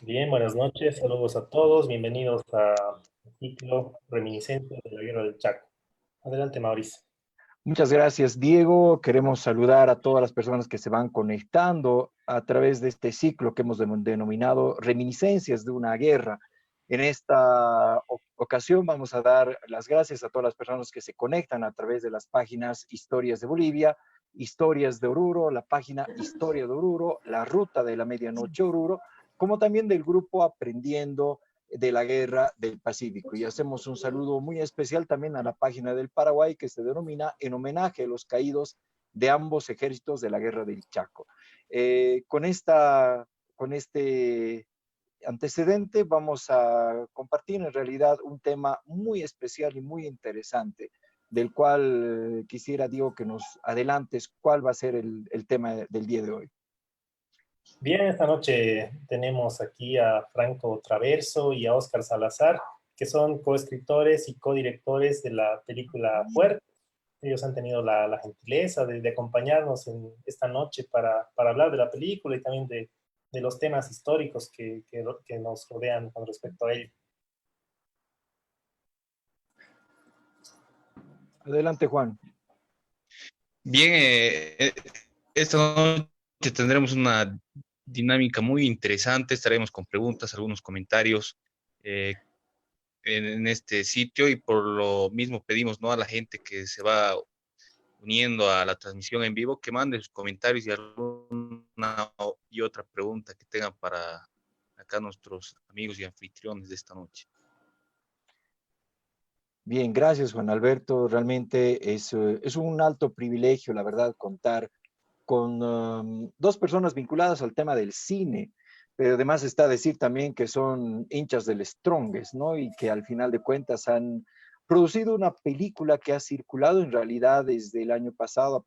Bien, buenas noches, saludos a todos, bienvenidos a ciclo Reminiscencias de la Guerra del Chaco. Adelante, Mauricio. Muchas gracias, Diego. Queremos saludar a todas las personas que se van conectando a través de este ciclo que hemos denominado Reminiscencias de una guerra. En esta ocasión vamos a dar las gracias a todas las personas que se conectan a través de las páginas Historias de Bolivia, Historias de Oruro, la página Historia de Oruro, la Ruta de la Medianoche Oruro, como también del grupo Aprendiendo de la Guerra del Pacífico. Y hacemos un saludo muy especial también a la página del Paraguay que se denomina En homenaje a los caídos de ambos ejércitos de la Guerra del Chaco. Con este antecedente vamos a compartir en realidad un tema muy especial y muy interesante, del cual quisiera, Diego, que nos adelantes cuál va a ser el tema del día de hoy. Bien, esta noche tenemos aquí a Franco Traverso y a Óscar Salazar, que son coescritores y codirectores de la película Fuerte. Ellos han tenido la gentileza de acompañarnos en esta noche para hablar de la película y también de los temas históricos que nos rodean con respecto a ello. Adelante, Juan. Bien, esta noche tendremos una dinámica muy interesante, estaremos con preguntas, algunos comentarios en este sitio y por lo mismo pedimos, ¿no?, a la gente que se va uniendo a la transmisión en vivo que mande sus comentarios y alguna y otra pregunta que tengan para acá nuestros amigos y anfitriones de esta noche. Bien, gracias Juan Alberto. Realmente es un alto privilegio, la verdad, contar con dos personas vinculadas al tema del cine, pero además está decir también que son hinchas del Strongest, ¿no? Y que al final de cuentas han producido una película que ha circulado en realidad desde el año pasado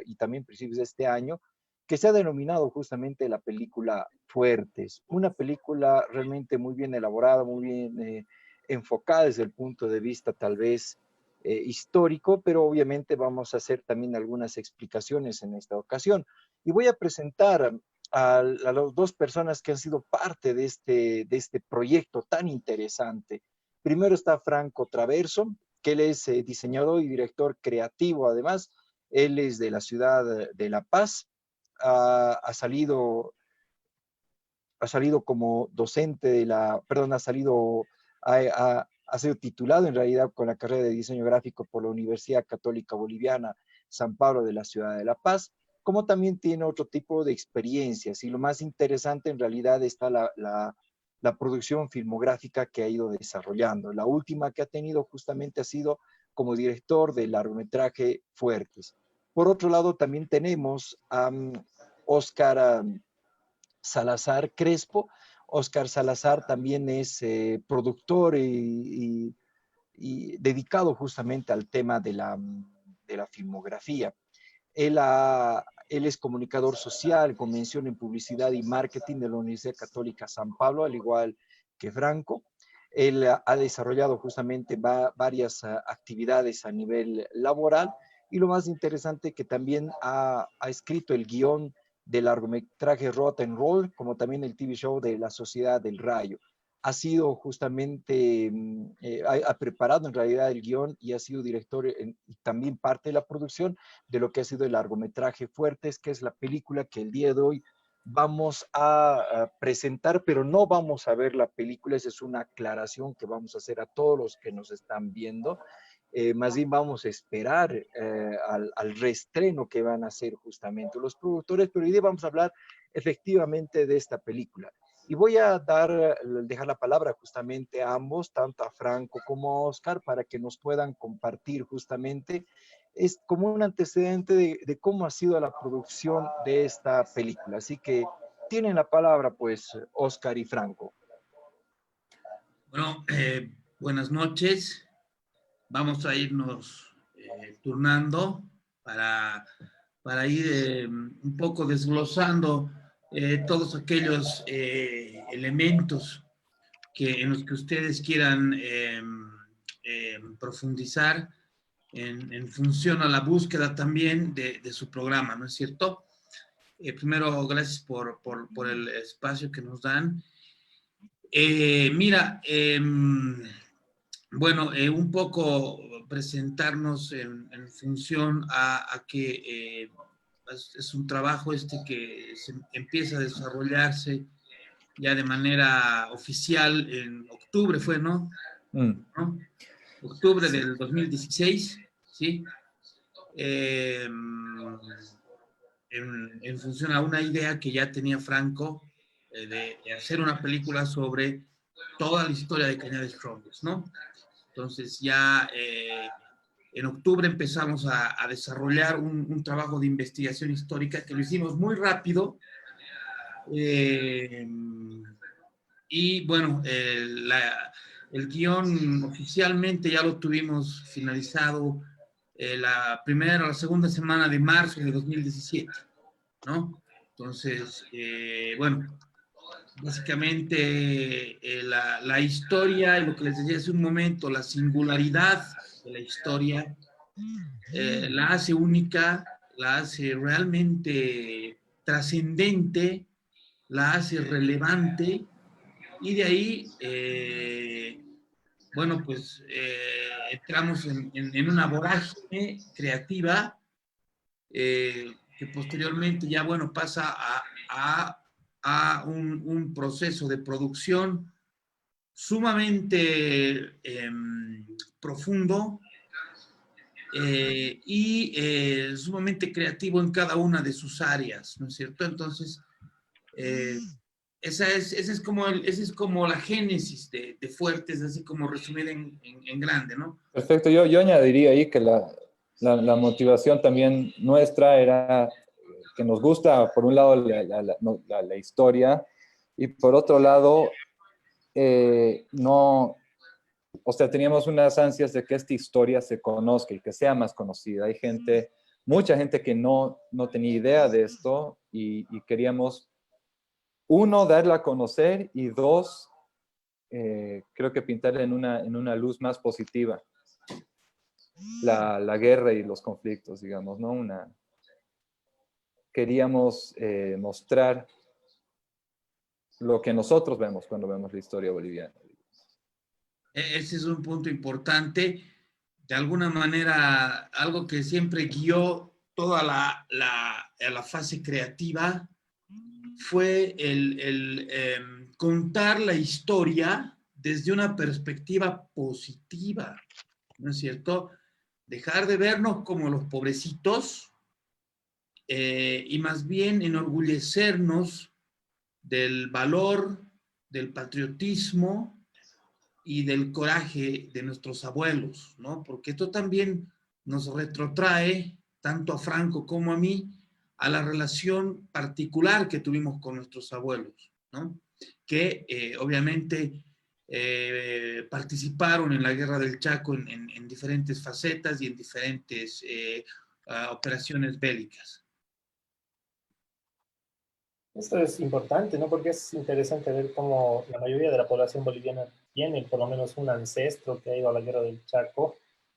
y también principios de este año, que se ha denominado justamente la película Fuertes, una película realmente muy bien elaborada, muy bien enfocada desde el punto de vista tal vez histórico, pero obviamente vamos a hacer también algunas explicaciones en esta ocasión. Y voy a presentar a las dos personas que han sido parte de este proyecto tan interesante. Primero está Franco Traverso, que él es diseñador y director creativo, además, él es de la ciudad de La Paz, ha salido como docente ha sido titulado en realidad con la carrera de diseño gráfico por la Universidad Católica Boliviana San Pablo de la ciudad de La Paz, como también tiene otro tipo de experiencias. Y lo más interesante en realidad está la producción filmográfica que ha ido desarrollando. La última que ha tenido justamente ha sido como director del largometraje Fuertes. Por otro lado, también tenemos a Óscar Salazar Crespo. Óscar Salazar también es productor y dedicado justamente al tema de la filmografía. Él es comunicador social con mención en publicidad y marketing de la Universidad Católica San Pablo, al igual que Franco. Él ha desarrollado justamente varias actividades a nivel laboral y lo más interesante que también ha escrito el guión del largometraje Rock and Roll, como también el TV show de La Sociedad del Rayo. Ha sido justamente, ha preparado en realidad el guión y ha sido director y también parte de la producción de lo que ha sido el largometraje Fuertes, que es la película que el día de hoy vamos a presentar, pero no vamos a ver la película, esa es una aclaración que vamos a hacer a todos los que nos están viendo. Más bien vamos a esperar al reestreno que van a hacer justamente los productores, pero hoy día vamos a hablar efectivamente de esta película. Y voy a dejar la palabra justamente a ambos, tanto a Franco como a Óscar, para que nos puedan compartir justamente es como un antecedente de cómo ha sido la producción de esta película. Así que tienen la palabra, pues, Óscar y Franco. Bueno, buenas noches. Vamos a irnos turnando para ir un poco desglosando todos aquellos elementos en los que ustedes quieran profundizar en función a la búsqueda también de su programa, ¿no es cierto? Primero, gracias por el espacio que nos dan. Mira, bueno, un poco presentarnos en función a que es un trabajo que se empieza a desarrollarse ya de manera oficial en octubre, fue, ¿no? ¿No? Octubre Sí. del 2016, ¿sí? En función a una idea que ya tenía Franco de hacer una película sobre toda la historia de Cañada Strongest, ¿no? Entonces ya en octubre empezamos a desarrollar un trabajo de investigación histórica que lo hicimos muy rápido. Y bueno, el guión oficialmente ya lo tuvimos finalizado la primera o la segunda semana de marzo de 2017, ¿no? Entonces, bueno, básicamente la historia, y lo que les decía hace un momento, la singularidad de la historia, la hace única, la hace realmente trascendente, la hace relevante, y de ahí, bueno, pues entramos en una vorágine creativa que posteriormente ya, bueno, pasa a un proceso de producción sumamente profundo y sumamente creativo en cada una de sus áreas, ¿no es cierto? Entonces, esa es como la génesis de Fuertes, así como resumida en grande, ¿no? Perfecto, yo añadiría ahí que la motivación también nuestra era que nos gusta, por un lado, la historia, y por otro lado, no, o sea, teníamos unas ansias de que esta historia se conozca y que sea más conocida. Hay gente, mucha gente que no tenía idea de esto y queríamos, uno, darla a conocer y dos, creo que pintarla en una luz más positiva. La guerra y los conflictos, digamos, ¿no? Queríamos mostrar lo que nosotros vemos cuando vemos la historia boliviana. Ese es un punto importante. De alguna manera, algo que siempre guió toda la fase creativa fue contar la historia desde una perspectiva positiva, ¿no es cierto? Dejar de vernos como los pobrecitos y más bien enorgullecernos del valor, del patriotismo y del coraje de nuestros abuelos, ¿no? Porque esto también nos retrotrae, tanto a Franco como a mí, a la relación particular que tuvimos con nuestros abuelos, ¿no? Que obviamente participaron en la Guerra del Chaco en diferentes facetas y en diferentes operaciones bélicas. Esto es importante, ¿no? Porque es interesante ver cómo la mayoría de la población boliviana tiene por lo menos un ancestro que ha ido a la guerra del Chaco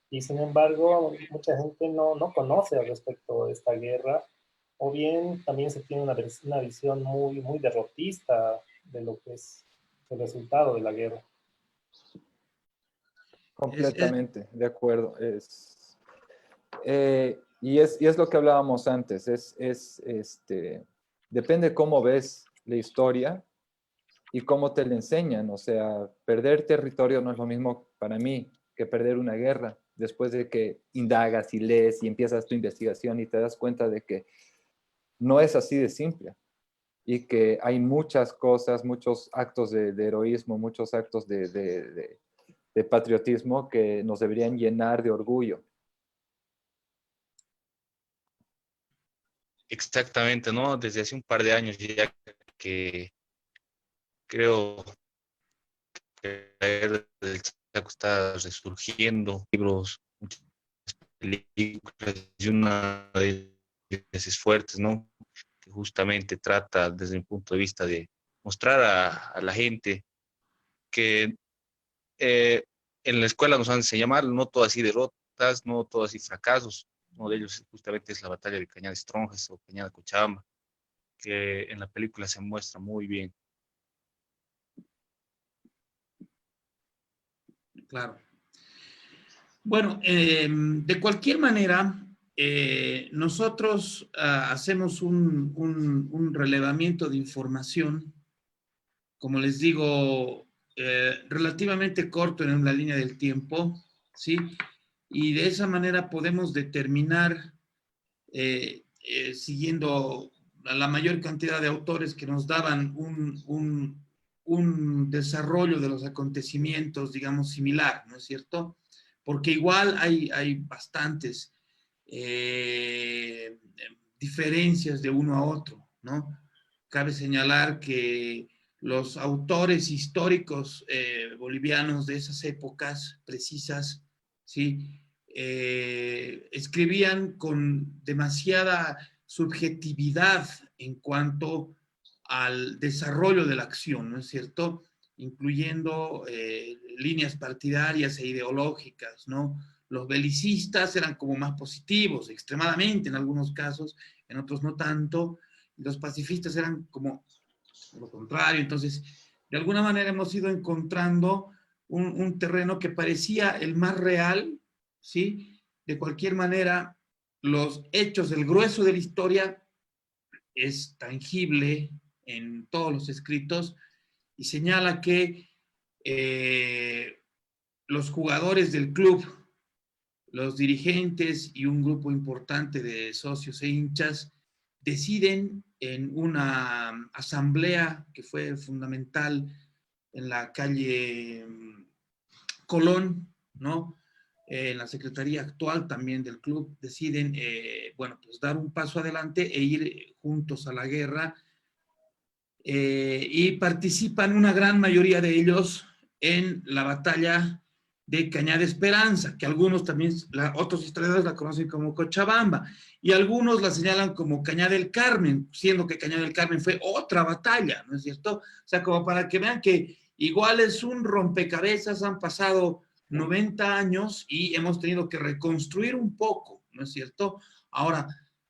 y sin embargo mucha gente no conoce al respecto de esta guerra o bien también se tiene una visión muy derrotista de lo que es el resultado de la guerra. Completamente, de acuerdo. Y es lo que hablábamos antes, depende cómo ves la historia y cómo te la enseñan. O sea, perder territorio no es lo mismo para mí que perder una guerra. Después de que indagas y lees y empiezas tu investigación y te das cuenta de que no es así de simple y que hay muchas cosas, muchos actos de heroísmo, muchos actos de patriotismo que nos deberían llenar de orgullo. Exactamente, ¿no? Desde hace un par de años ya que creo que la guerra del Chaco está resurgiendo, libros, muchas películas, y una de ellas es Fuertes, ¿no? Que justamente trata desde mi punto de vista de mostrar a la gente que en la escuela nos han enseñado, no todo así derrotas, no todo así fracasos. Uno de ellos justamente es la batalla de Cañada Stronges o Cañada Cochabamba, que en la película se muestra muy bien. claro. Bueno, de cualquier manera, nosotros hacemos un relevamiento de información, como les digo, relativamente corto en la línea del tiempo, ¿sí? Y de esa manera podemos determinar, siguiendo la mayor cantidad de autores que nos daban un desarrollo de los acontecimientos, digamos, similar, ¿no es cierto? Porque igual hay bastantes diferencias de uno a otro, ¿no? Cabe señalar que los autores históricos bolivianos de esas épocas precisas, ¿sí? Escribían con demasiada subjetividad en cuanto al desarrollo de la acción, ¿no es cierto? Incluyendo líneas partidarias e ideológicas, ¿no? Los belicistas eran como más positivos, extremadamente en algunos casos, en otros no tanto. Los pacifistas eran como lo contrario. Entonces, de alguna manera hemos ido encontrando un terreno que parecía el más real, ¿sí? De cualquier manera, los hechos, el grueso de la historia es tangible en todos los escritos y señala que los jugadores del club, los dirigentes y un grupo importante de socios e hinchas deciden en una asamblea que fue fundamental en la calle Colón, ¿no? En la secretaría actual también del club, deciden, bueno, pues dar un paso adelante e ir juntos a la guerra, y participan una gran mayoría de ellos en la batalla de Cañada Esperanza, que algunos también, otros historiadores la conocen como Cochabamba, y algunos la señalan como Cañada del Carmen, siendo que Cañada del Carmen fue otra batalla, ¿no es cierto? O sea, como para que vean que igual es un rompecabezas, han pasado 90 años y hemos tenido que reconstruir un poco, ¿no es cierto? Ahora,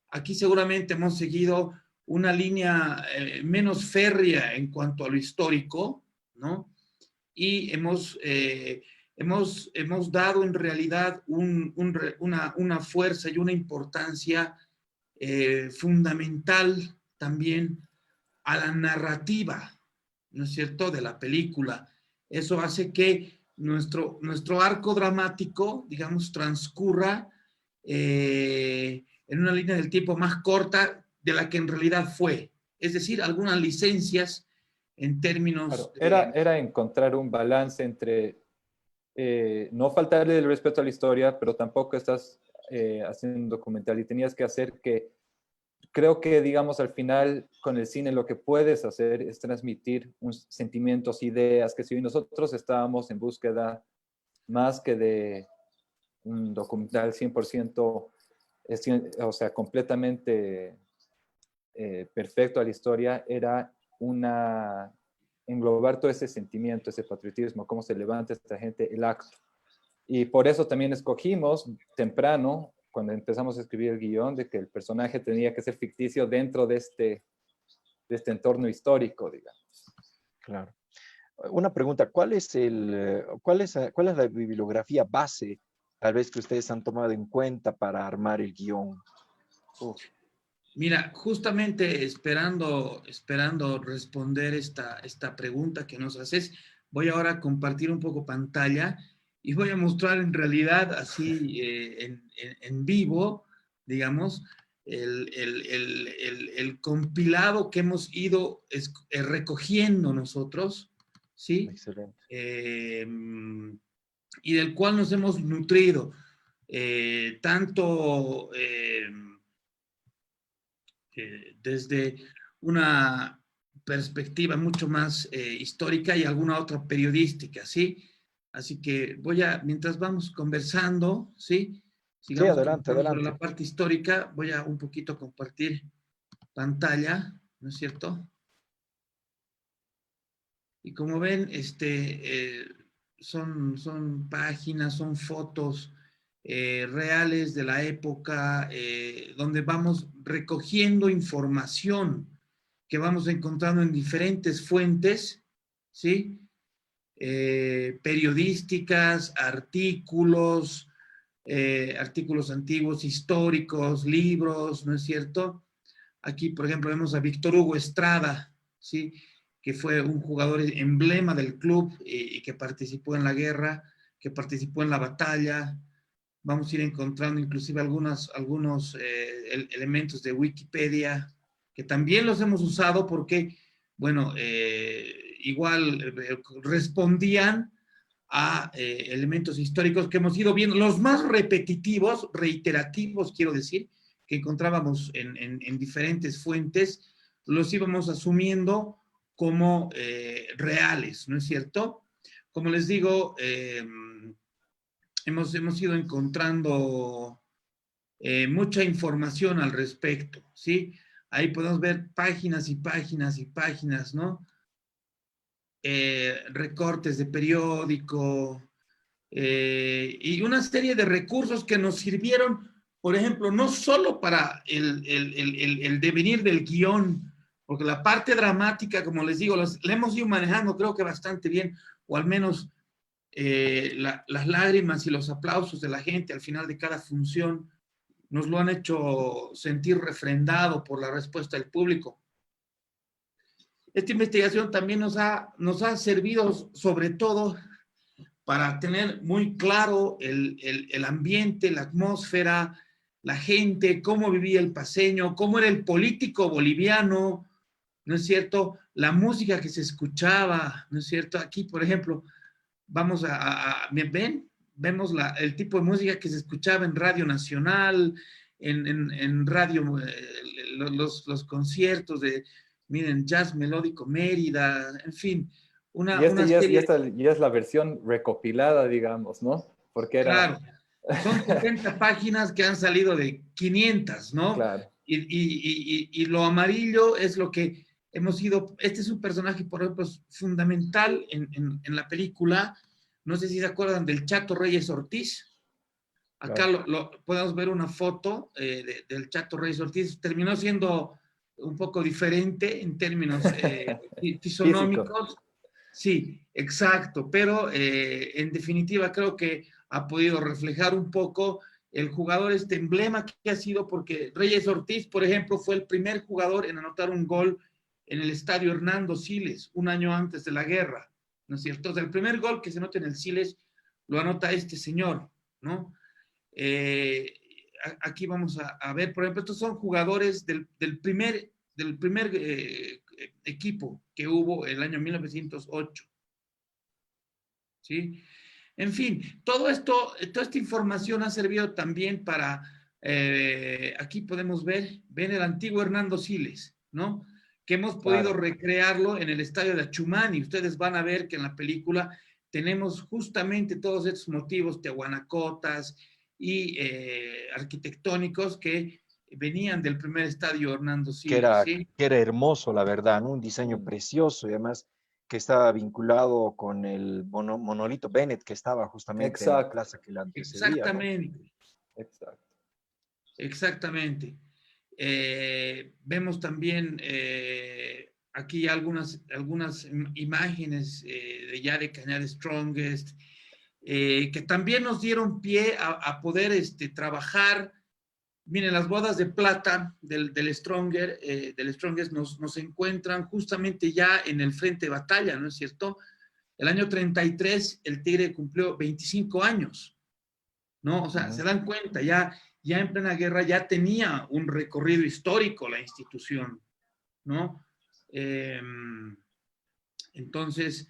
aquí seguramente hemos seguido una línea menos férrea en cuanto a lo histórico, ¿no? Y hemos dado en realidad una fuerza y una importancia fundamental también a la narrativa, ¿no es cierto?, de la película. Eso hace que nuestro arco dramático, digamos, transcurra en una línea del tiempo más corta de la que en realidad fue. Es decir, algunas licencias en términos... Claro, era encontrar un balance entre no faltarle el respeto a la historia, pero tampoco estás haciendo un documental y tenías que hacer que, creo que, digamos, al final con el cine lo que puedes hacer es transmitir sentimientos, ideas, que si nosotros estábamos en búsqueda más que de un documental 100%, o sea, completamente perfecto a la historia, era englobar todo ese sentimiento, ese patriotismo, cómo se levanta esta gente, el acto. Y por eso también escogimos temprano, cuando empezamos a escribir el guión, de que el personaje tenía que ser ficticio dentro de este entorno histórico, digamos. Claro. Una pregunta, ¿cuál es la bibliografía base, tal vez que ustedes han tomado en cuenta para armar el guión? Mira, justamente esperando responder esta pregunta que nos haces, voy ahora a compartir un poco pantalla y voy a mostrar en realidad así en vivo, digamos, el compilado que hemos ido recogiendo nosotros, ¿sí? Excelente. Y del cual nos hemos nutrido, tanto desde una perspectiva mucho más histórica y alguna otra periodística, ¿sí? Así que mientras vamos conversando, ¿sí? Sigamos adelante. sobre la parte histórica, voy a un poquito compartir pantalla, ¿no es cierto? Y como ven, son páginas, son fotos reales de la época, donde vamos recogiendo información que vamos encontrando en diferentes fuentes, ¿sí? periodísticas, artículos, artículos antiguos, históricos, libros, ¿no es cierto? Aquí, por ejemplo, vemos a Víctor Hugo Estrada, ¿sí? Que fue un jugador emblema del club y que participó en la guerra, que participó en la batalla. Vamos a ir encontrando inclusive algunos elementos de Wikipedia, que también los hemos usado porque, bueno, igual respondían a elementos históricos que hemos ido viendo, los más repetitivos, reiterativos, quiero decir, que encontrábamos en diferentes fuentes, los íbamos asumiendo como reales, ¿no es cierto? Como les digo, hemos ido encontrando mucha información al respecto, ¿sí? Ahí podemos ver páginas y páginas y páginas, ¿no? Recortes de periódico y una serie de recursos que nos sirvieron, por ejemplo, no solo para el devenir del guión, porque la parte dramática, como les digo, la hemos ido manejando creo que bastante bien, o al menos las lágrimas y los aplausos de la gente al final de cada función nos lo han hecho sentir refrendado por la respuesta del público. Esta investigación también nos ha servido sobre todo para tener muy claro el ambiente, la atmósfera, la gente, cómo vivía el paceño, cómo era el político boliviano, ¿no es cierto? La música que se escuchaba, ¿no es cierto? Aquí, por ejemplo, vamos vemos el tipo de música que se escuchaba en Radio Nacional, en radio, los conciertos de, miren, Jazz Melódico Mérida, en fin, ya es la versión recopilada, digamos, ¿no? Porque era... Claro, son 70 páginas que han salido de 500, ¿no? Claro. Y lo amarillo es lo que hemos ido, este es un personaje, por ejemplo, fundamental en la película, no sé si se acuerdan del Chato Reyes Ortiz, acá claro. Podemos ver una foto del Chato Reyes Ortiz, terminó siendo un poco diferente en términos fisonómicos. Sí, exacto, pero en definitiva creo que ha podido reflejar un poco el jugador, este emblema que ha sido, porque Reyes Ortiz, por ejemplo, fue el primer jugador en anotar un gol en el estadio Hernando Siles, un año antes de la guerra, ¿no es cierto? O sea, el primer gol que se nota en el Siles lo anota este señor, ¿no? Aquí vamos a ver, por ejemplo, estos son jugadores del primer equipo que hubo el año 1908. ¿Sí? En fin, toda esta información ha servido también para, aquí podemos ver el antiguo Hernando Siles, ¿no? Que hemos podido recrearlo en el estadio de Achumani. Ustedes van a ver que en la película tenemos justamente todos estos motivos tehuanacotas y arquitectónicos que venían del primer estadio Hernando Siles. Que era hermoso, la verdad, ¿no? Un diseño precioso y además que estaba vinculado con el monolito Bennett que estaba justamente en la plaza que la antecedía. Exactamente. ¿No? Exacto. Exactamente. Vemos también aquí algunas imágenes de Cañar Strongest, que también nos dieron pie a poder trabajar. Miren, las bodas de plata del Strongest nos encuentran justamente ya en el frente de batalla, ¿no es cierto? El año 33 el Tigre cumplió 25 años, ¿no? O sea, se dan cuenta, ya en plena guerra ya tenía un recorrido histórico la institución, ¿no? Entonces,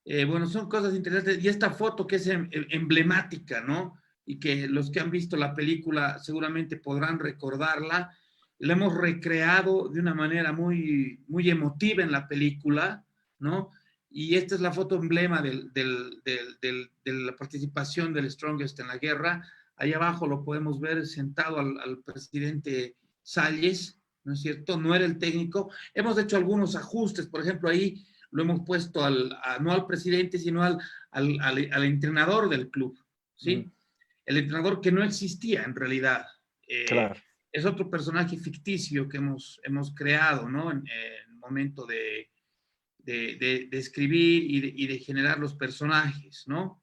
bueno, son cosas interesantes. Y esta foto que es emblemática, ¿no? Y que los que han visto la película seguramente podrán recordarla. La hemos recreado de una manera muy, muy emotiva en la película, ¿no? Y esta es la foto emblema de la participación del Strongest en la guerra. Ahí abajo lo podemos ver sentado al presidente Salles, ¿no es cierto? No era el técnico. Hemos hecho algunos ajustes, por ejemplo, ahí lo hemos puesto no al presidente, sino al entrenador del club, ¿sí? El entrenador que no existía en realidad. Claro. Es otro personaje ficticio que hemos creado, ¿no? En el momento de de escribir y de generar los personajes, ¿no?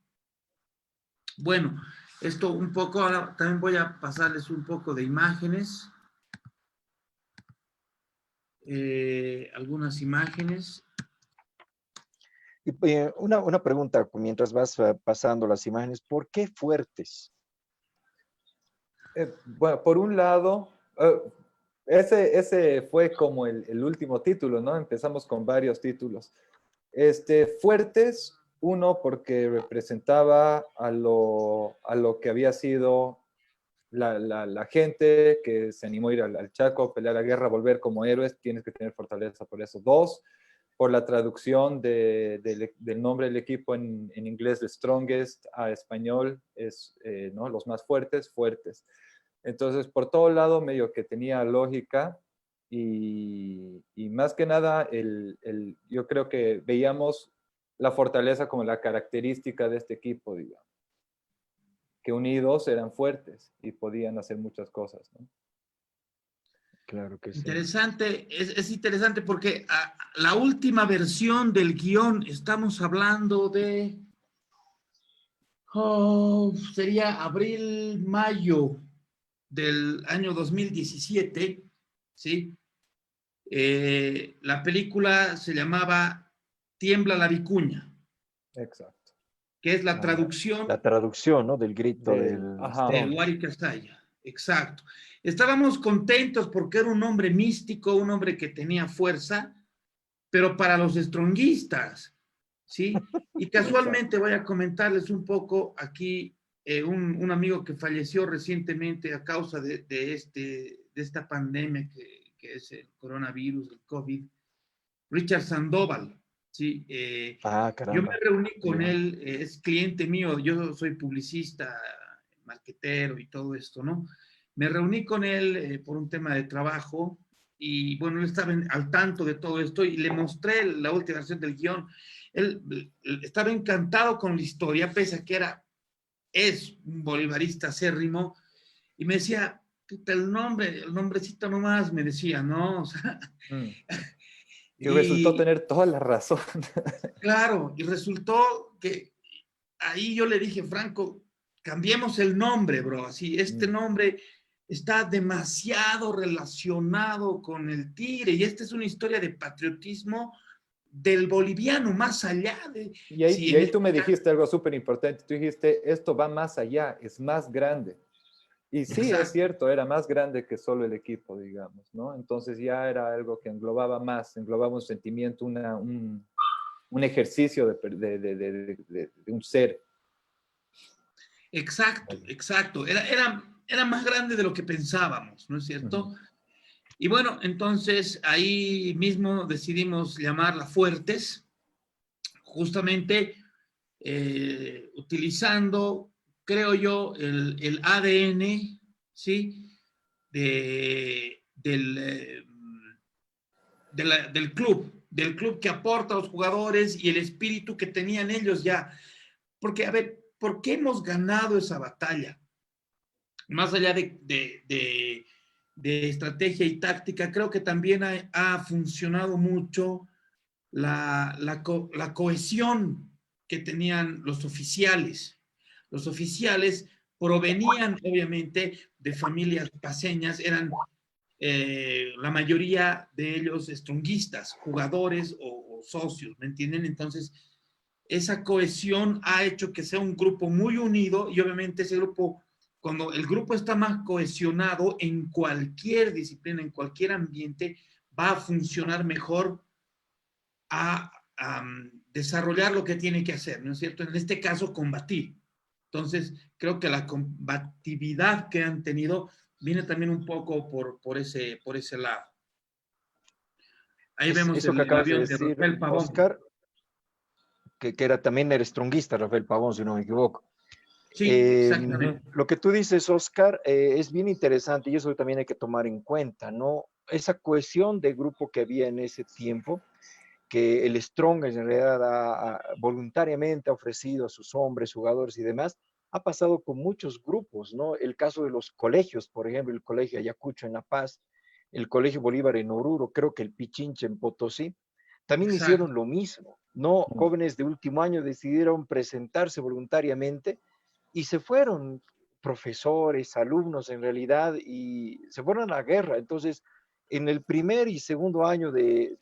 Bueno, esto un poco, ahora también voy a pasarles un poco de imágenes. Algunas imágenes. Y, una pregunta mientras vas pasando las imágenes, ¿por qué Fuertes? Bueno, por un lado, ese fue como el último título, ¿no? Empezamos con varios títulos. Fuertes, uno porque representaba a lo que había sido la gente que se animó a ir al Chaco, pelear la guerra, volver como héroes, tienes que tener fortaleza por eso. Dos, por la traducción del nombre del equipo en inglés, The Strongest, a español es, ¿no? Los más fuertes, fuertes. Entonces, por todo lado, medio que tenía lógica y más que nada, yo creo que veíamos la fortaleza como la característica de este equipo, digamos, que unidos eran fuertes y podían hacer muchas cosas, ¿no? Claro que sí. Interesante, es interesante porque la última versión del guión, estamos hablando de, sería abril, mayo del año 2017, ¿sí? La película se llamaba Tiembla la vicuña. Exacto. Que es la traducción. La traducción, ¿no? Del grito del Wari Castalla. Exacto. Estábamos contentos porque era un hombre místico, un hombre que tenía fuerza, pero para los stronguistas, ¿sí? Y casualmente voy a comentarles un poco aquí un amigo que falleció recientemente a causa de esta pandemia que es el coronavirus, el COVID, Richard Sandoval. Sí, yo me reuní con él, es cliente mío, yo soy publicista, marquetero y todo esto, ¿no? Me reuní con él por un tema de trabajo y bueno, él estaba al tanto de todo esto y le mostré la última versión del guión. Él estaba encantado con la historia, pese a que es un bolivarista acérrimo, y me decía, el nombrecito nomás, me decía, ¿no? O sea, y resultó tener toda la razón. Claro, y resultó que ahí yo le dije, Franco, cambiemos el nombre, bro. Así, este nombre está demasiado relacionado con el Tigre y esta es una historia de patriotismo del boliviano, más allá de... Y ahí tú me dijiste algo súper importante. Tú dijiste, esto va más allá, es más grande. Y sí, exacto, es cierto, era más grande que solo el equipo, digamos, ¿no? Entonces ya era algo que englobaba más, englobaba un sentimiento, un ejercicio de un ser. Exacto, exacto. Era más grande de lo que pensábamos, ¿no es cierto? Uh-huh. Y bueno, entonces ahí mismo decidimos llamarla Fuertes, justamente utilizando, creo yo, el ADN, ¿sí? Del club que aporta a los jugadores y el espíritu que tenían ellos ya. Porque, a ver, ¿por qué hemos ganado esa batalla? Más allá de estrategia y táctica, creo que también ha funcionado mucho la cohesión que tenían los oficiales. Los oficiales provenían, obviamente, de familias paseñas, eran la mayoría de ellos stronguistas, jugadores o socios, ¿me entienden? Entonces, esa cohesión ha hecho que sea un grupo muy unido y obviamente ese grupo, cuando el grupo está más cohesionado en cualquier disciplina, en cualquier ambiente, va a funcionar mejor a desarrollar lo que tiene que hacer, ¿no es cierto? En este caso, combatir. Entonces, creo que la combatividad que han tenido viene también un poco por ese lado. Ahí vemos eso que acabas avión de decir, Rafael Pavón. Oscar, que también era stronguista, Rafael Pavón, si no me equivoco. Sí, exactamente. Lo que tú dices, Oscar, es bien interesante y eso también hay que tomar en cuenta, ¿no? Esa cohesión de grupo que había en ese tiempo, que el Strongest en realidad voluntariamente ha ofrecido a sus hombres, jugadores y demás, ha pasado con muchos grupos, ¿no? El caso de los colegios, por ejemplo, el Colegio Ayacucho en La Paz, el Colegio Bolívar en Oruro, creo que el Pichinche en Potosí, también Exacto. hicieron lo mismo. No, jóvenes de último año decidieron presentarse voluntariamente y se fueron profesores, alumnos en realidad, y se fueron a la guerra. Entonces, en el primer y segundo año de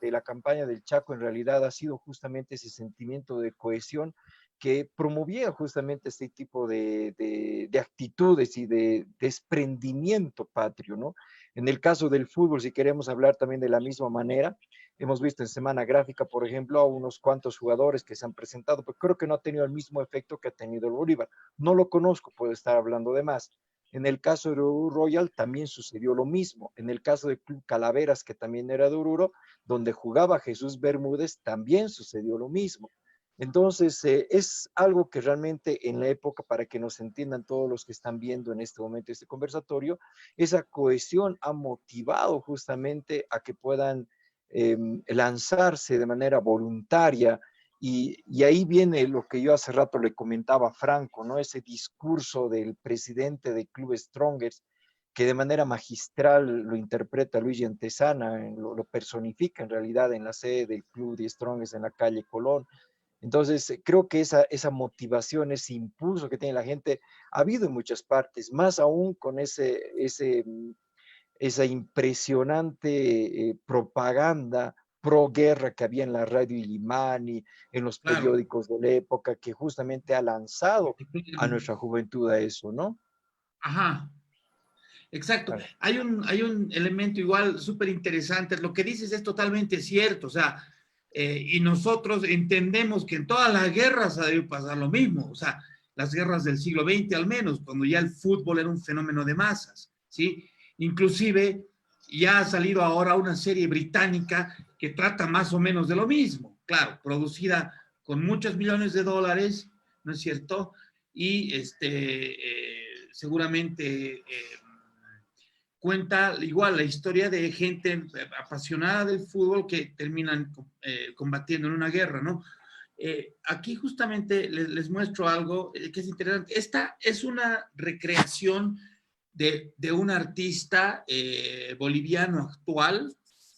la campaña del Chaco, en realidad ha sido justamente ese sentimiento de cohesión que promovía justamente este tipo de actitudes y de desprendimiento patrio, ¿no? En el caso del fútbol, si queremos hablar también de la misma manera, hemos visto en Semana Gráfica, por ejemplo, a unos cuantos jugadores que se han presentado, pero creo que no ha tenido el mismo efecto que ha tenido el Bolívar. No lo conozco, puedo estar hablando de más. En el caso de Oruro Royal también sucedió lo mismo. En el caso del Club Calaveras, que también era de Oruro, donde jugaba Jesús Bermúdez, también sucedió lo mismo. Entonces, es algo que realmente en la época, para que nos entiendan todos los que están viendo en este momento este conversatorio, esa cohesión ha motivado justamente a que puedan lanzarse de manera voluntaria. Y ahí viene lo que yo hace rato le comentaba a Franco, ¿no? Ese discurso del presidente del Club Strongers, que de manera magistral lo interpreta Luigi Antesana, lo personifica en realidad en la sede del Club de Strongers en la calle Colón. Entonces, creo que esa motivación, ese impulso que tiene la gente, ha habido en muchas partes, más aún con esa impresionante propaganda pro guerra que había en la radio Illimani, en los Claro. periódicos de la época, que justamente ha lanzado a nuestra juventud a eso, ¿no? Ajá. Exacto. Claro. Hay un elemento igual súper interesante. Lo que dices es totalmente cierto. O sea, y nosotros entendemos que en todas las guerras ha debido pasar lo mismo. O sea, las guerras del siglo XX al menos, cuando ya el fútbol era un fenómeno de masas, ¿sí? Inclusive ya ha salido ahora una serie británica que trata más o menos de lo mismo. Claro, producida con muchos millones de dólares, ¿no es cierto? Y seguramente cuenta igual la historia de gente apasionada del fútbol que terminan combatiendo en una guerra, ¿no? Aquí justamente les muestro algo que es interesante. Esta es una recreación de un artista boliviano actual,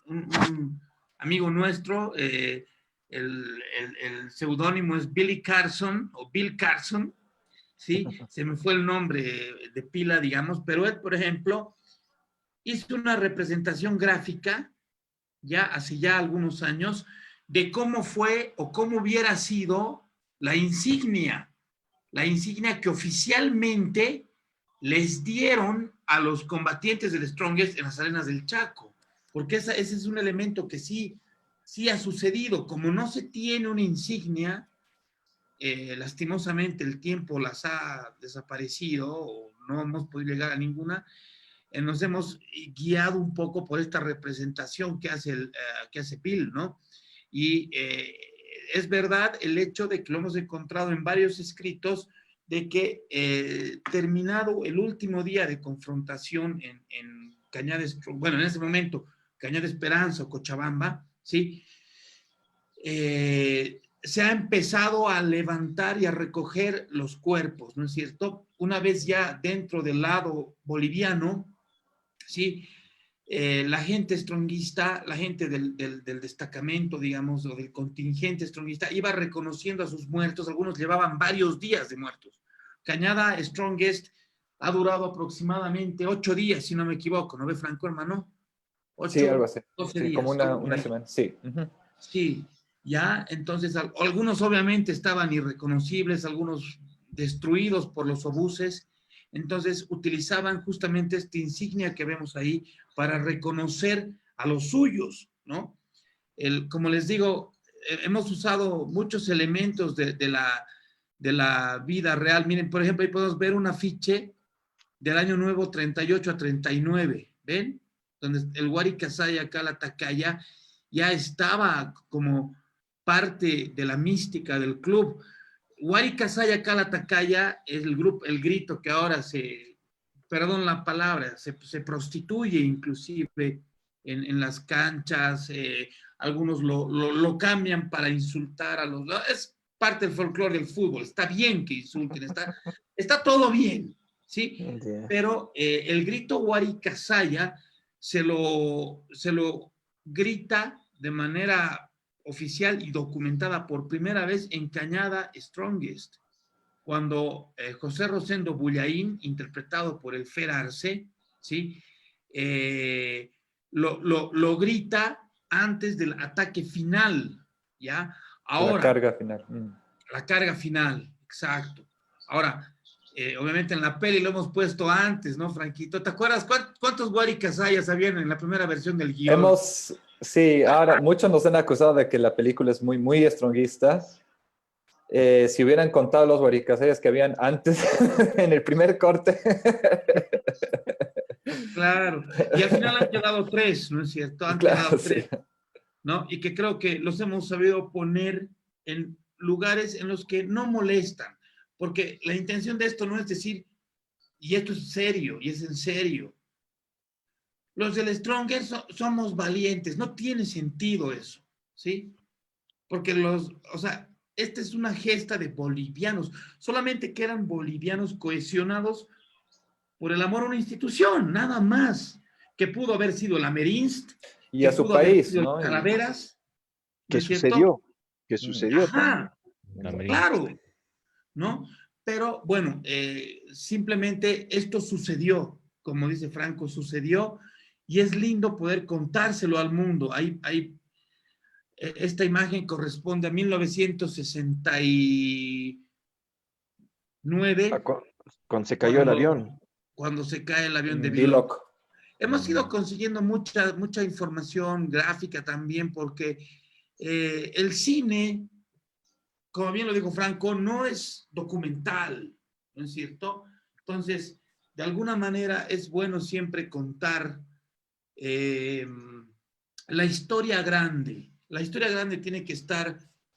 un amigo nuestro, el seudónimo es Billy Carson, o Bill Carson, ¿sí? Se me fue el nombre de pila, digamos, pero él, por ejemplo, hizo una representación gráfica, ya hace ya algunos años, de cómo fue o cómo hubiera sido la insignia que oficialmente les dieron a los combatientes del Strongest en las arenas del Chaco, porque ese es un elemento que sí ha sucedido. Como no se tiene una insignia, lastimosamente el tiempo las ha desaparecido o no hemos podido llegar a ninguna. Nos hemos guiado un poco por esta representación que hace Bill, ¿no? Y es verdad el hecho de que lo hemos encontrado en varios escritos, de que terminado el último día de confrontación en Cañada, bueno, en ese momento, Cañada Esperanza o Cochabamba, ¿sí? Se ha empezado a levantar y a recoger los cuerpos, ¿no es cierto? Una vez ya dentro del lado boliviano, ¿sí? La gente stronguista, la gente del destacamento, digamos, o del contingente stronguista, iba reconociendo a sus muertos. Algunos llevaban varios días de muertos. Cañada Strongest ha durado aproximadamente 8 días, si no me equivoco, ¿no ve, Franco, hermano? 8, Sí, algo así. 12 Sí, días. como una semana, sí. Sí, ya, entonces algunos obviamente estaban irreconocibles, algunos destruidos por los obuses, entonces utilizaban justamente esta insignia que vemos ahí para reconocer a los suyos, ¿no? Como les digo, hemos usado muchos elementos de la vida real. Miren, por ejemplo, ahí podemos ver un afiche del año nuevo 38 a 39, ¿ven? Donde el Wari Casaya, acá la Tacaya, ya estaba como parte de la mística del club. Wari Casaya, acá la Tacaya, es el grupo, el grito que ahora perdón la palabra, se prostituye inclusive en las canchas, algunos lo cambian para insultar a los... Es parte del folclore del fútbol, está bien que insulten, está todo bien, ¿sí? Yeah. Pero el grito Wari Casaya se lo grita de manera oficial y documentada por primera vez en Cañada Strongest, cuando José Rosendo Bullaín, interpretado por el Fer Arce, ¿sí? Lo grita antes del ataque final, ¿ya? Ahora, la carga final. La carga final, exacto. Ahora, obviamente en la peli lo hemos puesto antes, ¿no, Franquito? ¿Te acuerdas cuántos Guaricasayas habían en la primera versión del guión? Sí, ahora muchos nos han acusado de que la película es muy, muy strongista. Si hubieran contado los Guaricasayas que habían antes, en el primer corte. Claro, y al final han quedado 3, ¿no es cierto? Han Claro, quedado 3, sí. ¿no? Y que creo que los hemos sabido poner en lugares en los que no molestan, porque la intención de esto no es decir, y esto es serio, y es en serio. Los del Stronger somos valientes, no tiene sentido eso, ¿sí? Porque o sea, esta es una gesta de bolivianos, solamente que eran bolivianos cohesionados por el amor a una institución, nada más, que pudo haber sido la Merinst, Y que a su pudo haber país, sido ¿no? Calaveras, ¿no ¿Qué es cierto? sucedió? ¿Qué sucedió también? Ajá, claro, ¿no? Pero bueno, simplemente esto sucedió, como dice Franco, sucedió, y es lindo poder contárselo al mundo. Esta imagen corresponde a 1969, Cuando se cayó el avión. cuando se cae el avión de Biloc. Biloc. Hemos ido consiguiendo mucha información gráfica también, porque el cine, como bien lo dijo Franco, no es documental, ¿no es cierto? Entonces, de alguna manera es bueno siempre contar la historia grande. La historia grande tiene que estar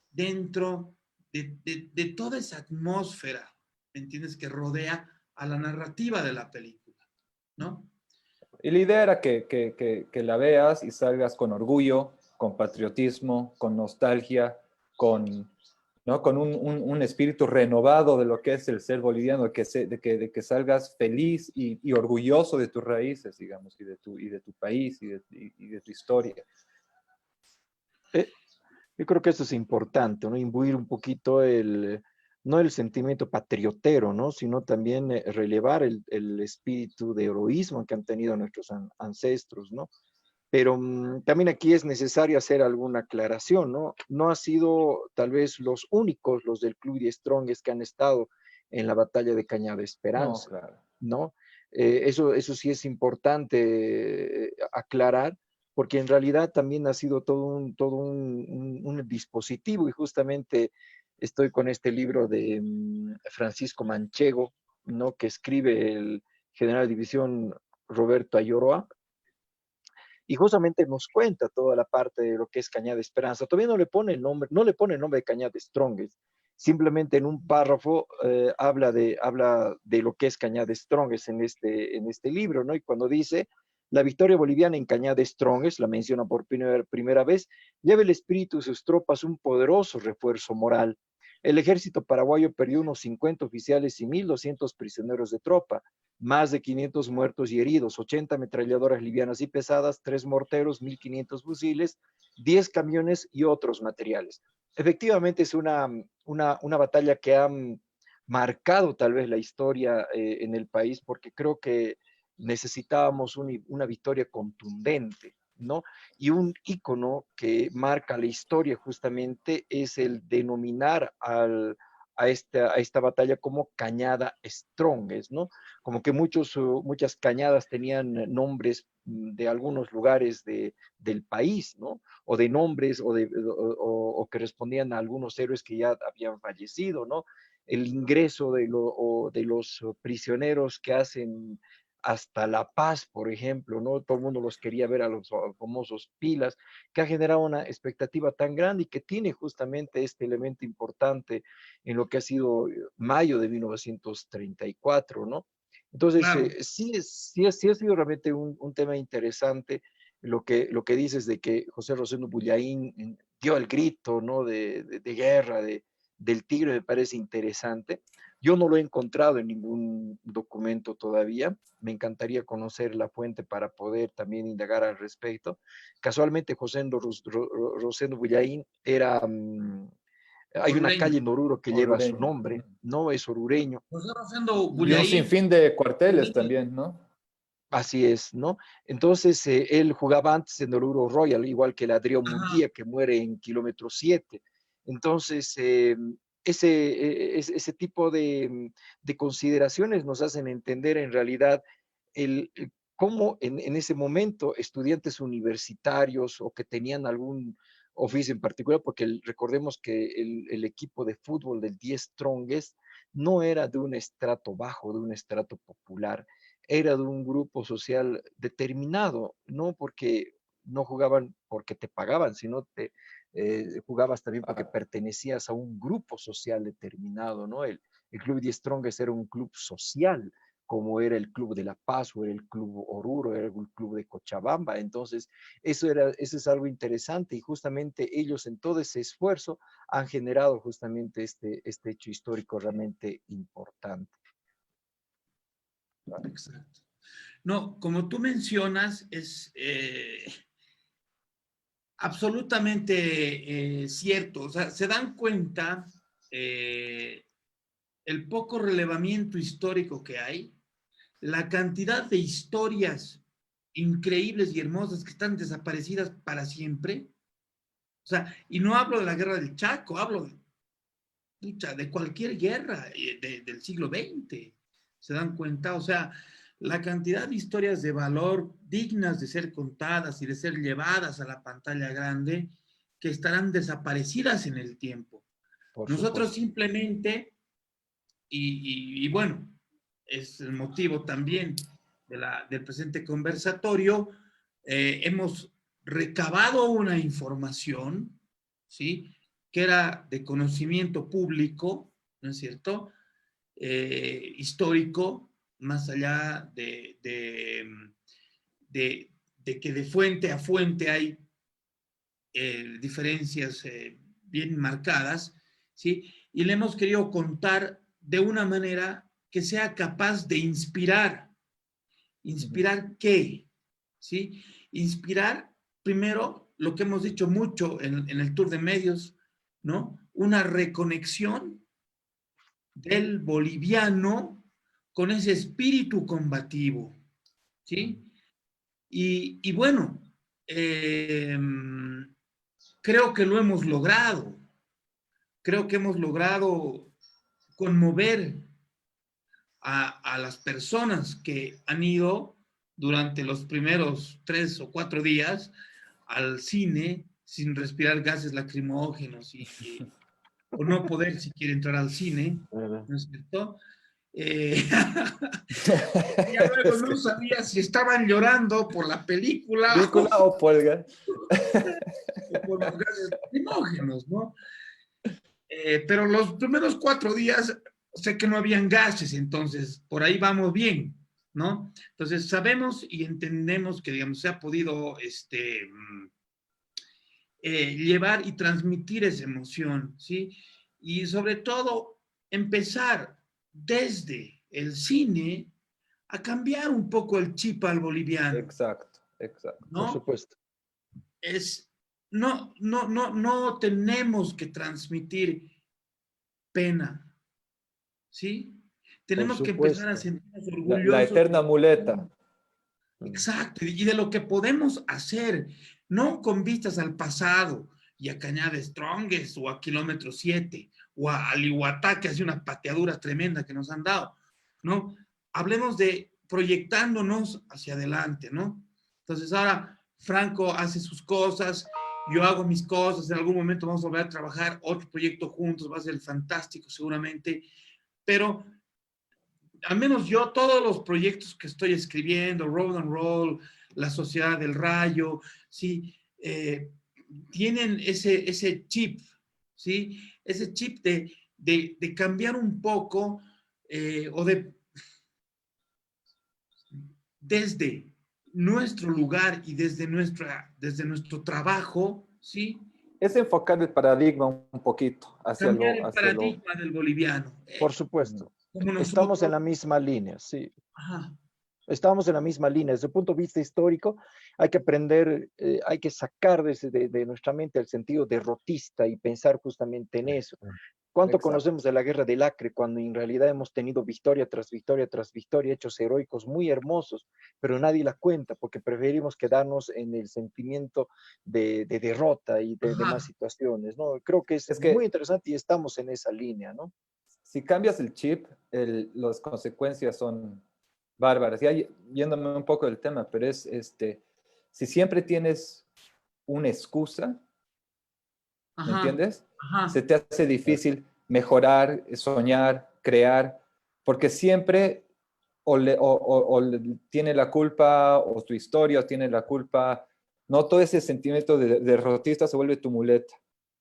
dentro de toda esa atmósfera, ¿me entiendes?, que rodea a la narrativa de la película, ¿no? Y la idea era que la veas y salgas con orgullo, con patriotismo, con nostalgia, ¿no? Con un espíritu renovado de lo que es el ser boliviano, de que salgas feliz y orgulloso de tus raíces, digamos, y de tu país y de tu historia. Yo creo que eso es importante, ¿no? Imbuir un poquito no el sentimiento patriotero, ¿no? Sino también relevar el espíritu de heroísmo que han tenido nuestros ancestros, ¿no? Pero también aquí es necesario hacer alguna aclaración, ¿no? No han sido tal vez los únicos, los del Club de Strongest, que han estado en la batalla de Cañada No, Esperanza, claro. ¿no? Eso sí es importante aclarar, porque en realidad también ha sido todo un dispositivo, y justamente estoy con este libro de Francisco Manchego, ¿no? Que escribe el general de división Roberto Ayoroa, y justamente nos cuenta toda la parte de lo que es Cañada Esperanza. Todavía no le pone el nombre, no le pone el nombre de Cañada Strongest, simplemente en un párrafo habla de lo que es Cañada Strongest en este libro, ¿no? Y cuando dice, la victoria boliviana en Cañada Strongest, la menciona por primera vez, lleva el espíritu de sus tropas un poderoso refuerzo moral. El ejército paraguayo perdió unos 50 oficiales y 1.200 prisioneros de tropa, más de 500 muertos y heridos, 80 ametralladoras livianas y pesadas, 3 morteros, 1.500 fusiles, 10 camiones y otros materiales. Efectivamente es una batalla que ha marcado tal vez la historia en el país, porque creo que necesitábamos una victoria contundente, ¿no? Y un ícono que marca la historia justamente es el denominar a esta batalla como Cañada Strongest, ¿no? Como que muchas cañadas tenían nombres de algunos lugares del país, ¿no? O de nombres o que respondían a algunos héroes que ya habían fallecido, ¿no? El ingreso de los prisioneros que hacen hasta La Paz, por ejemplo, ¿no? Todo el mundo los quería ver a los famosos Pilas, que ha generado una expectativa tan grande y que tiene justamente este elemento importante en lo que ha sido mayo de 1934, ¿no? Entonces, Claro. sí ha sido realmente un tema interesante lo que dices de que José Rosendo Bullaín dio el grito, ¿no? De guerra, del tigre, me parece interesante, Yo no lo he encontrado en ningún documento todavía. Me encantaría conocer la fuente para poder también indagar al respecto. Casualmente, Rosendo Bullaín era, hay una Orureño. calle en Oruro que lleva su Orureño. nombre, no es orureño. José Rosendo Y un Bullaín. sinfín de cuarteles también, ¿no? Así es, ¿no? Entonces, él jugaba antes en Oruro Royal, igual que el Adrián Ajá. Murguía, que muere en kilómetro 7. Entonces, ese tipo de consideraciones nos hacen entender en realidad cómo en ese momento estudiantes universitarios o que tenían algún oficio en particular, porque recordemos que el equipo de fútbol del 10 Strongest no era de un estrato bajo, de un estrato popular, era de un grupo social determinado, no porque no jugaban porque te pagaban, sino jugabas también porque Ah, pertenecías a un grupo social determinado, ¿no? El Club 10 Strongest era un club social, como era el Club de La Paz, o era el Club Oruro, era el Club de Cochabamba. Entonces, eso es algo interesante y justamente ellos en todo ese esfuerzo han generado justamente este hecho histórico realmente importante. Exacto. No, como tú mencionas, es absolutamente cierto. O sea, se dan cuenta el poco relevamiento histórico que hay, la cantidad de historias increíbles y hermosas que están desaparecidas para siempre. O sea, y no hablo de la guerra del Chaco, hablo de cualquier guerra del siglo XX. ¿Se dan cuenta? O sea, la cantidad de historias de valor dignas de ser contadas y de ser llevadas a la pantalla grande que estarán desaparecidas en el tiempo. Por Nosotros supuesto. simplemente, y bueno, es el motivo también del presente conversatorio, hemos recabado una información, ¿sí? Que era de conocimiento público, ¿no es cierto? Histórico, más allá de que de fuente a fuente hay diferencias bien marcadas, ¿sí? Y le hemos querido contar de una manera que sea capaz de inspirar. ¿Inspirar qué? ¿Sí? Inspirar, primero, lo que hemos dicho mucho en el tour de medios, ¿no? Una reconexión del boliviano con ese espíritu combativo, ¿sí? Y bueno, creo que lo hemos logrado. Creo que hemos logrado conmover a las personas que han ido durante los primeros 3 o 4 días al cine sin respirar gases lacrimógenos o no poder siquiera entrar al cine, ¿no es cierto? Ya luego no sabía si estaban llorando por la película ¿Película o polga? o por los gases lacrimógenos, ¿no? Pero los primeros 4 días sé que no habían gases, entonces por ahí vamos bien, ¿no? Entonces sabemos y entendemos que, digamos, se ha podido llevar y transmitir esa emoción, ¿sí? Y sobre todo empezar desde el cine a cambiar un poco el chip al boliviano, Exacto, exacto. Por ¿no? supuesto. No tenemos que transmitir pena, ¿sí? Por Tenemos que empezar a supuesto. sentirnos La orgullosos. eterna muleta. Exacto, y de lo que podemos hacer, no con vistas al pasado y a Cañada Strongest o a Kilómetro 7 o a Alihuatá, que hace una pateadura tremenda que nos han dado, ¿no? Hablemos de proyectándonos hacia adelante, ¿no? Entonces ahora Franco hace sus cosas, yo hago mis cosas, en algún momento vamos a volver a trabajar otro proyecto juntos, va a ser fantástico seguramente, pero al menos yo, todos los proyectos que estoy escribiendo, Road and Roll, La Sociedad del Rayo, ¿sí? Tienen ese chip, ¿sí? Ese chip de cambiar un poco o desde nuestro lugar y desde nuestro trabajo, ¿sí? Es enfocar el paradigma un poquito hacia Cambiar lo, el hacia lo... paradigma del boliviano. Por supuesto. Como Estamos en nosotros. la misma línea, sí. Ajá. Estamos en la misma línea. Desde el punto de vista histórico, hay que aprender, hay que sacar de nuestra mente el sentido derrotista y pensar justamente en eso. ¿Cuánto Exacto. conocemos de la guerra del Acre cuando en realidad hemos tenido victoria tras victoria tras victoria, hechos heroicos muy hermosos, pero nadie la cuenta porque preferimos quedarnos en el sentimiento de derrota y de demás Ajá. situaciones, ¿no? Creo que es Es muy que interesante y estamos en esa línea, ¿no? si cambias el chip, las consecuencias son bárbaras. Ya yéndome un poco del tema, pero es, si siempre tienes una excusa, ¿me Ajá. entiendes? Ajá. Se te hace difícil mejorar, soñar, crear, porque siempre tiene la culpa, o tu historia, o tiene la culpa, no, todo ese sentimiento de derrotista se vuelve tu muleta,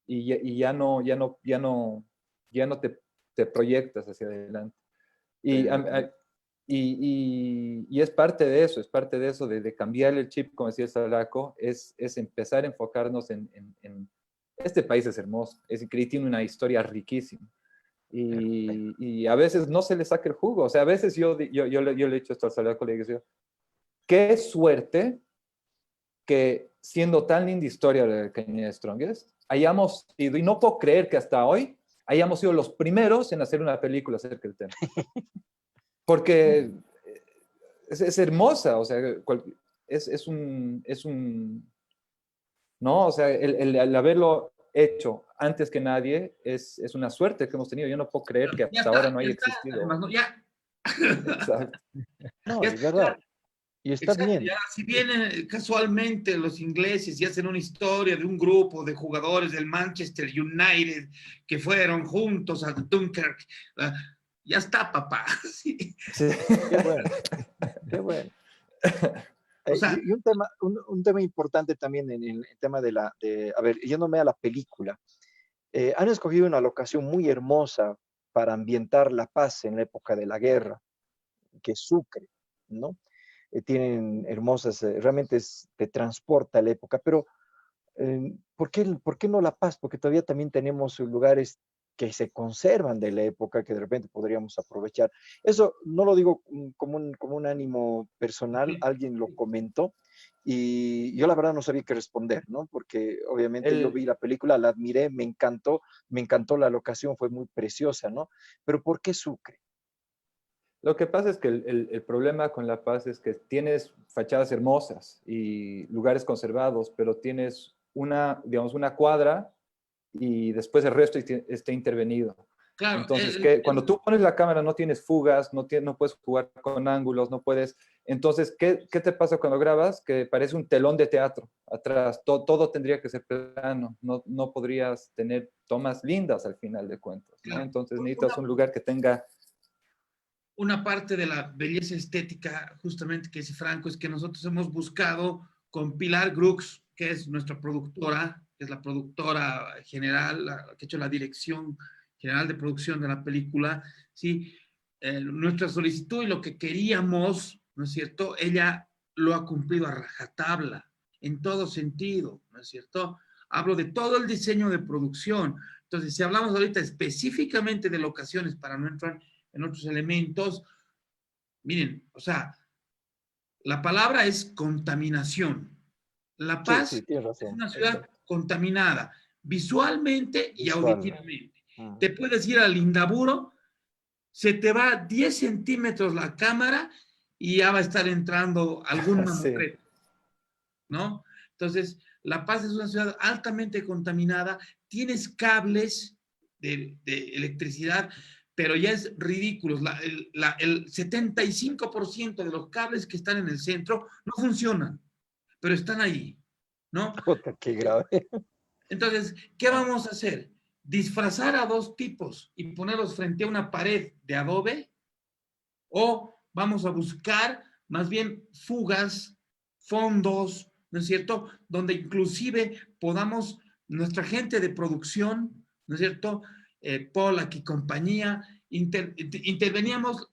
y ya no te proyectas hacia adelante. Y, y es parte de eso, de cambiar el chip, como decía Salaco, es empezar a enfocarnos en este país es hermoso, es increíble, tiene una historia riquísima. Y a veces no se le saca el jugo. O sea, a veces yo le he dicho esto al Salaco, le digo, qué suerte que siendo tan linda historia de Cañada Strongest, hayamos sido, y no puedo creer que hasta hoy hayamos sido los primeros en hacer una película acerca del tema. Porque es hermosa, o sea, es un, ¿no? O sea, el haberlo hecho antes que nadie es una suerte que hemos tenido. Yo no puedo creer que Ya hasta ahora está, no ya haya está. existido. Además, no, ya. Exacto. No, Ya es está. verdad. Y está Exacto, bien. ya, si vienen casualmente los ingleses y hacen una historia de un grupo de jugadores del Manchester United que fueron juntos a Dunkirk, ya está, papá. Sí. Sí. Qué bueno, qué bueno. O sea, Y un tema importante también en el tema a ver, yéndome a la película, han escogido una locación muy hermosa para ambientar la paz en la época de la guerra, que es Sucre, ¿no? Tienen hermosas, realmente te transporta a la época, pero por qué no La Paz? Porque todavía también tenemos lugares que se conservan de la época que de repente podríamos aprovechar. Eso no lo digo como un ánimo personal, alguien lo comentó y yo la verdad no sabía qué responder, ¿no? Porque obviamente yo El, vi la película, la admiré, me encantó la locación, fue muy preciosa, ¿no? Pero ¿por qué Sucre? lo que pasa es que el problema con La Paz es que tienes fachadas hermosas y lugares conservados, pero tienes digamos, una cuadra y después el resto está intervenido. claro, Entonces, cuando tú pones la cámara no tienes fugas, no puedes jugar con ángulos, no puedes... Entonces, ¿qué te pasa cuando grabas? Que parece un telón de teatro atrás. Todo tendría que ser plano. No podrías tener tomas lindas al final de cuentas, ¿no? claro, Entonces necesitas un lugar que tenga... una parte de la belleza estética, justamente que dice Franco, es que nosotros hemos buscado con Pilar Grux, que es nuestra productora, que es la productora general, que ha hecho la dirección general de producción de la película, ¿sí? Nuestra solicitud y lo que queríamos, ¿no es cierto? Ella lo ha cumplido a rajatabla, en todo sentido, ¿no es cierto? Hablo de todo el diseño de producción. Entonces, si hablamos ahorita específicamente de locaciones, para no entrar en otros elementos, miren, o sea, la palabra es contaminación. La Sí, Paz tienes es razón. una ciudad contaminada, visualmente y Visual. auditivamente. Te puedes ir al Indaburo, se te va 10 centímetros la cámara y ya va a estar entrando algún Sí. mamotreto, ¿no? Entonces, La Paz es una ciudad altamente contaminada, tienes cables de electricidad, pero ya es ridículo. El 75% de los cables que están en el centro no funcionan, pero están ahí, ¿no? Puta, qué grave. Entonces, ¿qué vamos a hacer? ¿Disfrazar a dos tipos y ponerlos frente a una pared de adobe? ¿O vamos a buscar más bien fugas, fondos, ¿no es cierto? Donde inclusive podamos, nuestra gente de producción, ¿no es cierto? Pollack y compañía, interveníamos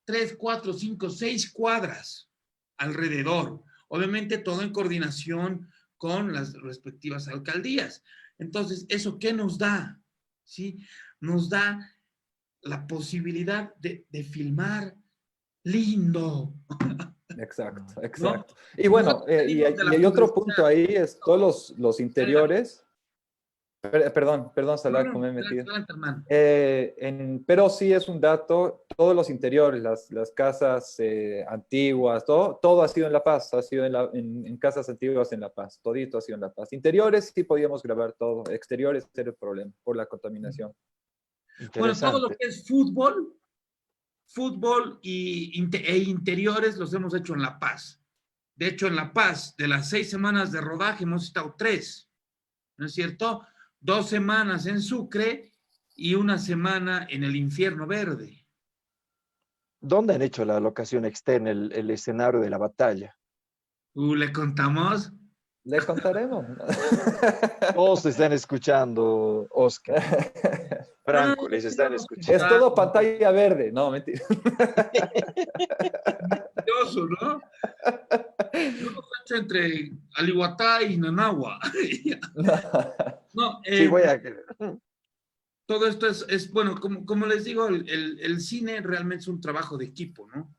3, 4, 5, 6 cuadras alrededor. Obviamente todo en coordinación con las respectivas alcaldías. Entonces, ¿eso qué nos da? ¿Sí? Nos da la posibilidad de filmar lindo. Exacto, ¿No? exacto. Y bueno, Nosotros venimos de y la hay otro publicidad. punto ahí, es todos los interiores. Perdón, No, Salah, no, como me he metido. adelante, hermano. Pero sí es un dato, todos los interiores, las casas antiguas, todo ha sido en La Paz, ha sido en casas antiguas en La Paz, todito ha sido en La Paz. Interiores sí podíamos grabar todo, exteriores era el problema por la contaminación. Bueno, todo lo Interesante. que es fútbol e interiores los hemos hecho en La Paz. De hecho, en La Paz, de las 6 semanas de rodaje, hemos estado 3, ¿no es cierto? 2 semanas en Sucre y 1 semana en el Infierno Verde. ¿Dónde han hecho la locación externa, el escenario de la batalla? ¿Le contamos? Le contaremos. Todos se están escuchando, Oscar. Franco, Ah, les sí, están vamos a escuchando. Es todo pantalla verde. No, mentira. Mentiroso, ¿no? Lo hemos hecho entre Alihuatá y Nanagua. No, Sí, voy a... todo esto es bueno, como les digo, el cine realmente es un trabajo de equipo, ¿no?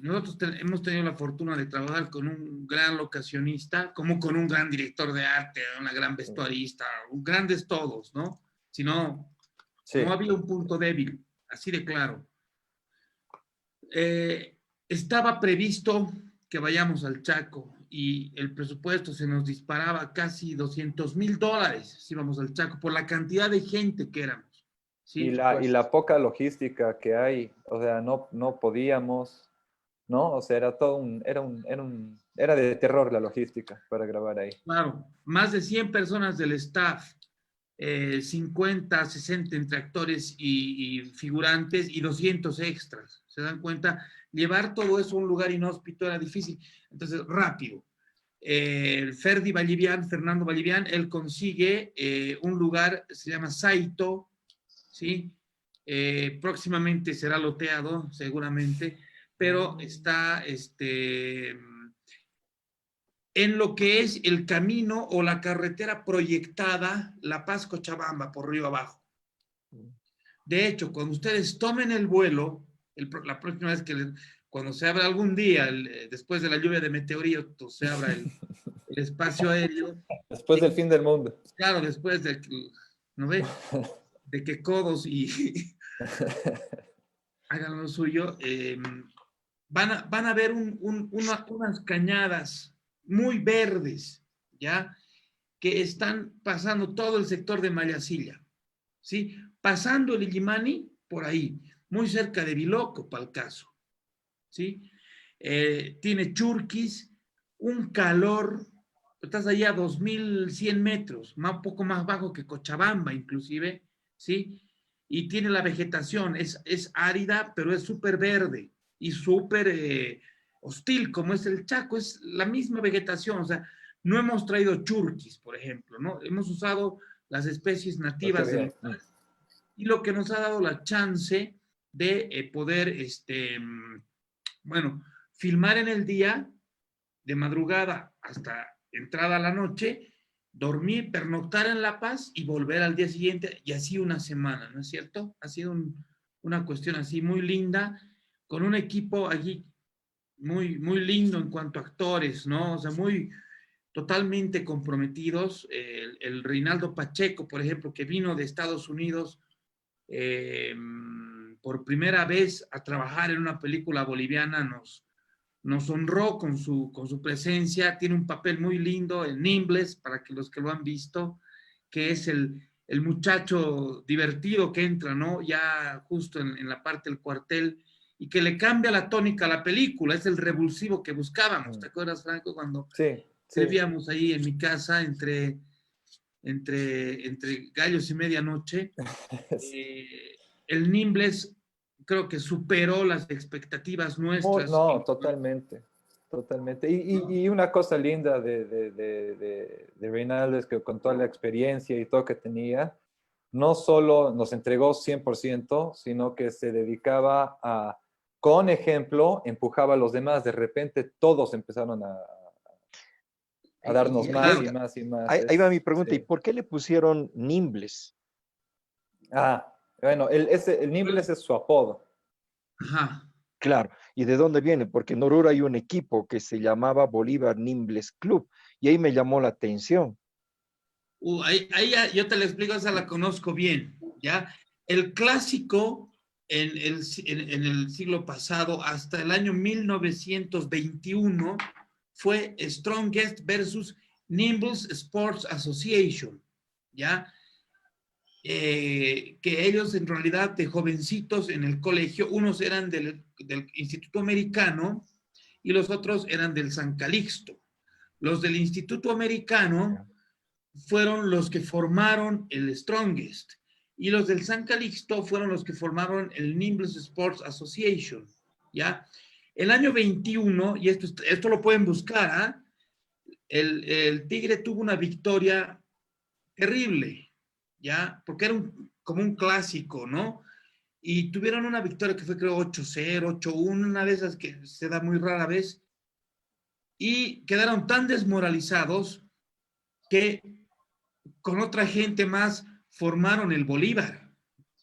Nosotros hemos tenido la fortuna de trabajar con un gran locacionista, como con un gran director de arte, una gran vestuarista, grandes todos, ¿no? Si no, Sí. no había un punto débil, así de claro. Estaba previsto que vayamos al Chaco y el presupuesto se nos disparaba casi $200,000 si íbamos al Chaco por la cantidad de gente que éramos. ¿Sí? Y la poca logística que hay, o sea, no podíamos, ¿no? O sea, era todo era de terror la logística para grabar ahí. Claro, más de 100 personas del staff, 50, 60 entre actores y figurantes y 200 extras. ¿Se dan cuenta? Llevar todo eso a un lugar inhóspito era difícil. Entonces, rápido. Fernando Vallivian, él consigue un lugar, se llama Saito, ¿sí? Próximamente será loteado, seguramente, pero está en lo que es el camino o la carretera proyectada La Paz-Cochabamba por río abajo. De hecho, cuando ustedes tomen el vuelo, la próxima vez cuando se abra algún día, después de la lluvia de meteoritos, se abra el espacio aéreo. Después del fin del mundo. Claro, después de, ¿no ve? De que Codos y hagan lo suyo, van a ver unas cañadas muy verdes, ¿ya? Que están pasando todo el sector de Mayasilla, ¿sí? Pasando el Illimani por ahí, muy cerca de Biloco, para el caso, ¿sí? Tiene Churquis, un calor, estás allá a 2.100 metros, un poco más bajo que Cochabamba, inclusive, ¿sí? Y tiene la vegetación, es árida, pero es súper verde y súper hostil, como es el Chaco, es la misma vegetación, o sea, no hemos traído churquis, por ejemplo, ¿no? Hemos usado las especies nativas del lugar y lo que nos ha dado la chance de poder, bueno, filmar en el día, de madrugada hasta entrada a la noche, dormir, pernoctar en La Paz y volver al día siguiente, y así una semana, ¿no es cierto? Ha sido una cuestión así muy linda, con un equipo allí muy, muy lindo en cuanto a actores, ¿no? O sea, muy totalmente comprometidos. El Reinaldo Pacheco, por ejemplo, que vino de Estados Unidos por primera vez a trabajar en una película boliviana, nos honró con su presencia. Tiene un papel muy lindo en Nimbles, para que los que lo han visto, que es el muchacho divertido que entra, ¿no? Ya justo en la parte del cuartel, y que le cambia la tónica a la película, es el revulsivo que buscábamos. ¿Te acuerdas, Franco, cuando escribíamos ahí en mi casa entre gallos y medianoche? El Nimbles creo que superó las expectativas nuestras. No, totalmente. Totalmente. Y una cosa linda de Reinaldo es que con toda la experiencia y todo que tenía, no solo nos entregó 100%, sino que se dedicaba a, con ejemplo, empujaba a los demás. De repente todos empezaron a darnos Y más claro. y más y más. ahí va mi pregunta, ¿y Sí. por qué le pusieron Nimbles? Bueno, el Nimbles es su apodo. Ajá. Claro, ¿y de dónde viene? Porque en Oruro hay un equipo que se llamaba Bolívar Nimbles Club, y ahí me llamó la atención. Ahí yo te lo explico, esa la conozco bien, ¿ya? El clásico en el siglo pasado, hasta el año 1921, fue Strongest versus Nimbles Sports Association, ¿ya? Que ellos en realidad de jovencitos en el colegio, unos eran del Instituto Americano y los otros eran del San Calixto. Los del Instituto Americano fueron los que formaron el Strongest y los del San Calixto fueron los que formaron el Nimbles Sports Association, ¿ya? El año 21, y esto lo pueden buscar, el Tigre tuvo una victoria terrible, ¿ya? Porque era como un clásico, ¿no? Y tuvieron una victoria que fue creo 8-0, 8-1, una de esas que se da muy rara vez, y quedaron tan desmoralizados que con otra gente más formaron el Bolívar.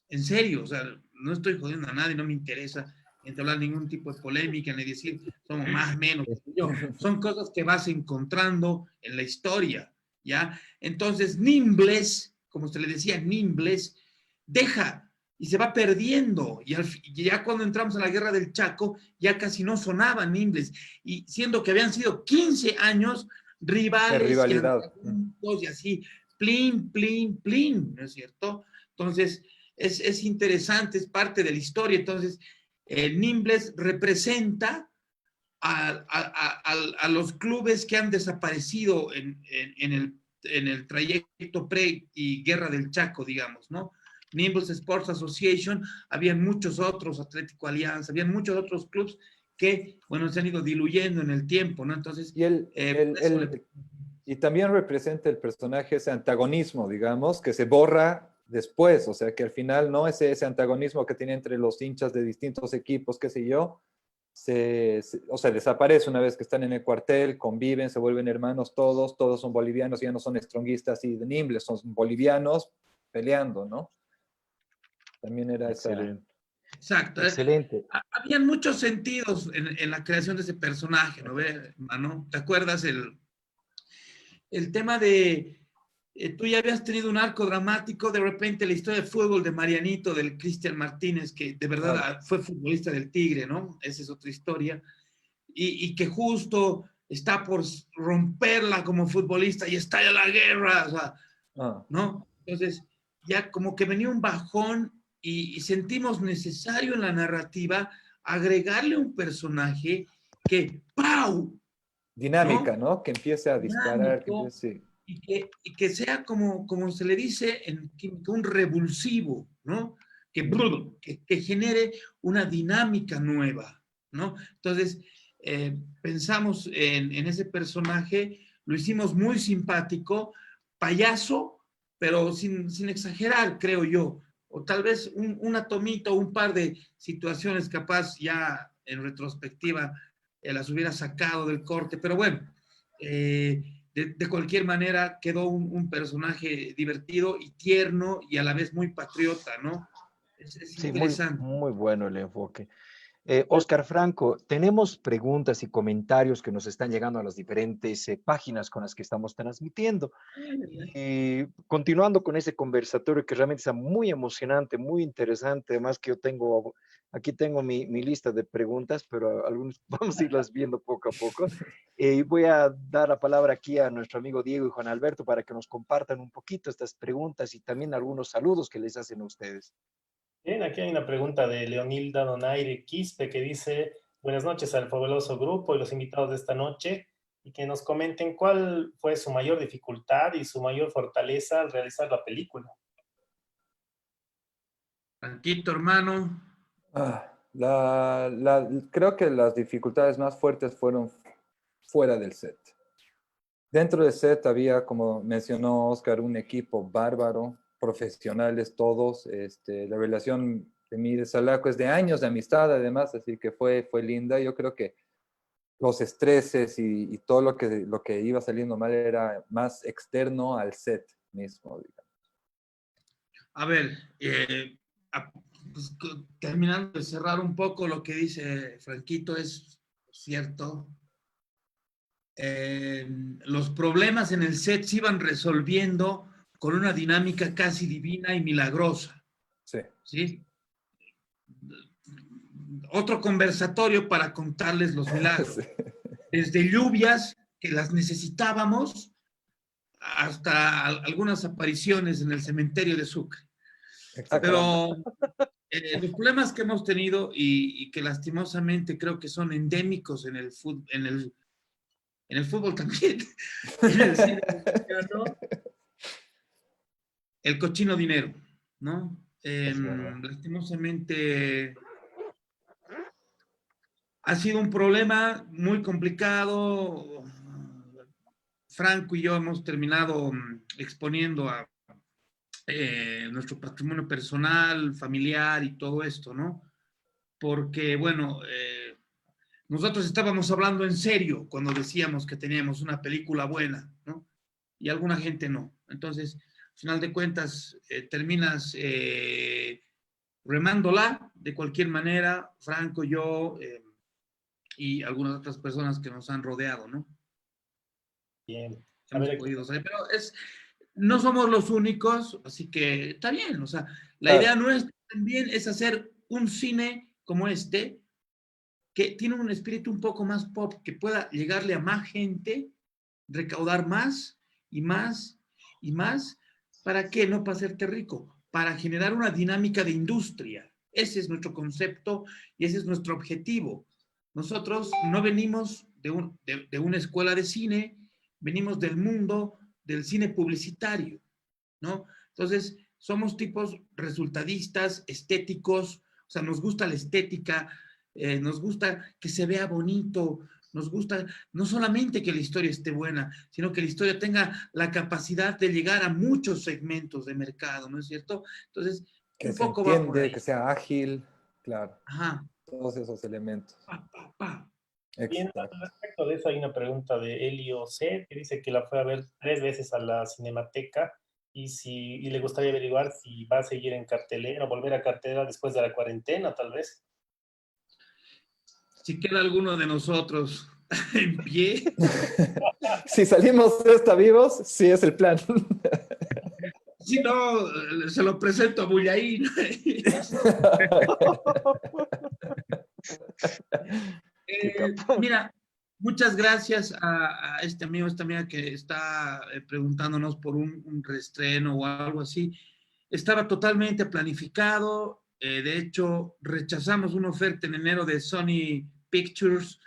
En serio, o sea, no estoy jodiendo a nadie, no me interesa entablar ningún tipo de polémica ni decir somos más, menos. Yo, son cosas que vas encontrando en la historia, ¿ya? Entonces, Nimbles, como se le decía, Nimbles, deja y se va perdiendo. Y ya cuando entramos a la guerra del Chaco, ya casi no sonaban Nimbles. Y siendo que habían sido 15 años rivales y así, plin, plin, plin, ¿no es cierto? Entonces, es interesante, es parte de la historia. Entonces, Nimbles representa a los clubes que han desaparecido en el trayecto pre y guerra del Chaco, digamos, ¿no? Nimbles Sports Association, habían muchos otros, Atlético Alianza, habían muchos otros clubes que, bueno, se han ido diluyendo en el tiempo, ¿no? Entonces, Y, y también representa el personaje, ese antagonismo, digamos, que se borra después, o sea, que al final, ¿no? Ese antagonismo que tiene entre los hinchas de distintos equipos, qué sé yo, o sea, desaparece una vez que están en el cuartel, conviven, se vuelven hermanos todos, todos son bolivianos, ya no son stronguistas y de Nimbles, son bolivianos peleando, ¿no? También era Excelente. Exacto. Excelente. Habían muchos sentidos en la creación de ese personaje, ¿no ves, hermano? ¿Te acuerdas el tema de tú ya habías tenido un arco dramático, de repente la historia de fútbol de Marianito, del Cristian Martínez, que de verdad fue futbolista del Tigre, ¿no? Esa es otra historia. Y que justo está por romperla como futbolista y estalla la guerra, o sea, ¿no? Entonces, ya como que venía un bajón y sentimos necesario en la narrativa agregarle un personaje que, ¡pau! Dinámica, ¿no? Que empiece a disparar, que empiece... Y que sea como se le dice en química, un revulsivo, ¿no? Que genere una dinámica nueva, ¿no? Entonces, pensamos en ese personaje, lo hicimos muy simpático, payaso, pero sin exagerar, creo yo. O tal vez una tomita o un par de situaciones capaz ya en retrospectiva las hubiera sacado del corte, pero bueno, de cualquier manera quedó un personaje divertido y tierno y a la vez muy patriota, ¿no? Es Sí, muy, interesante. muy bueno el enfoque. Oscar Franco, tenemos preguntas y comentarios que nos están llegando a las diferentes páginas con las que estamos transmitiendo. Y continuando con ese conversatorio que realmente está muy emocionante, muy interesante, además que aquí tengo mi lista de preguntas, pero algunos vamos a irlas viendo poco a poco. Voy a dar la palabra aquí a nuestro amigo Diego y Juan Alberto para que nos compartan un poquito estas preguntas y también algunos saludos que les hacen a ustedes. Bien, aquí hay una pregunta de Leonilda Donaire Quispe que dice, buenas noches al fabuloso grupo y los invitados de esta noche, y que nos comenten cuál fue su mayor dificultad y su mayor fortaleza al realizar la película. Tranquilo, hermano. Creo que las dificultades más fuertes fueron fuera del set. Dentro del set había, como mencionó Oscar, un equipo bárbaro, profesionales todos. La relación de mí y de Salaco es de años de amistad, además, así que fue linda. Yo creo que los estreses y todo lo que iba saliendo mal era más externo al set mismo, digamos. A ver, pues, terminando de cerrar un poco lo que dice Franquito, es cierto. Los problemas en el set se iban resolviendo con una dinámica casi divina y milagrosa. Sí. ¿Sí? Otro conversatorio para contarles los milagros. Sí. Desde lluvias, que las necesitábamos, hasta algunas apariciones en el cementerio de Sucre. Pero los problemas que hemos tenido y que lastimosamente creo que son endémicos en el fútbol, en el fútbol también, en el cine mexicano, el cochino dinero, ¿no? Lastimosamente ha sido un problema muy complicado. Franco y yo hemos terminado exponiendo a nuestro patrimonio personal, familiar y todo esto, ¿no? Porque, bueno, nosotros estábamos hablando en serio cuando decíamos que teníamos una película buena, ¿no? Y alguna gente no. Entonces, al final de cuentas, terminas remándola de cualquier manera, Franco, yo y algunas otras personas que nos han rodeado, ¿no? Bien. A Hemos ver, podido salir, pero no somos los únicos, así que está bien, o sea, la Claro. idea nuestra también es hacer un cine como este, que tiene un espíritu un poco más pop, que pueda llegarle a más gente, recaudar más y más y más. ¿Para qué? No para hacerte rico, para generar una dinámica de industria. Ese es nuestro concepto y ese es nuestro objetivo. Nosotros no venimos de una escuela de cine, venimos del mundo del cine publicitario, ¿no? Entonces, somos tipos resultadistas, estéticos, o sea, nos gusta la estética, nos gusta que se vea bonito, nos gusta no solamente que la historia esté buena, sino que la historia tenga la capacidad de llegar a muchos segmentos de mercado, ¿no es cierto? Entonces, Que un se poco va por entiende, ahí. que sea ágil, claro, Ajá. todos esos elementos. Pa, pa, pa. bien, Exacto. respecto de eso hay una pregunta de Elio C, que dice que la fue a ver 3 veces a la Cinemateca y le gustaría averiguar si va a seguir en cartelera o volver a cartelera después de la cuarentena, tal vez. Si queda alguno de nosotros en pie, Si salimos de esta vivos, sí es el plan. si no, se lo presento a Bullaín. Qué capo. Mira, muchas gracias a este amigo, esta amiga que está preguntándonos por un reestreno o algo así. Estaba totalmente planificado. De hecho, rechazamos una oferta en enero de Sony Pictures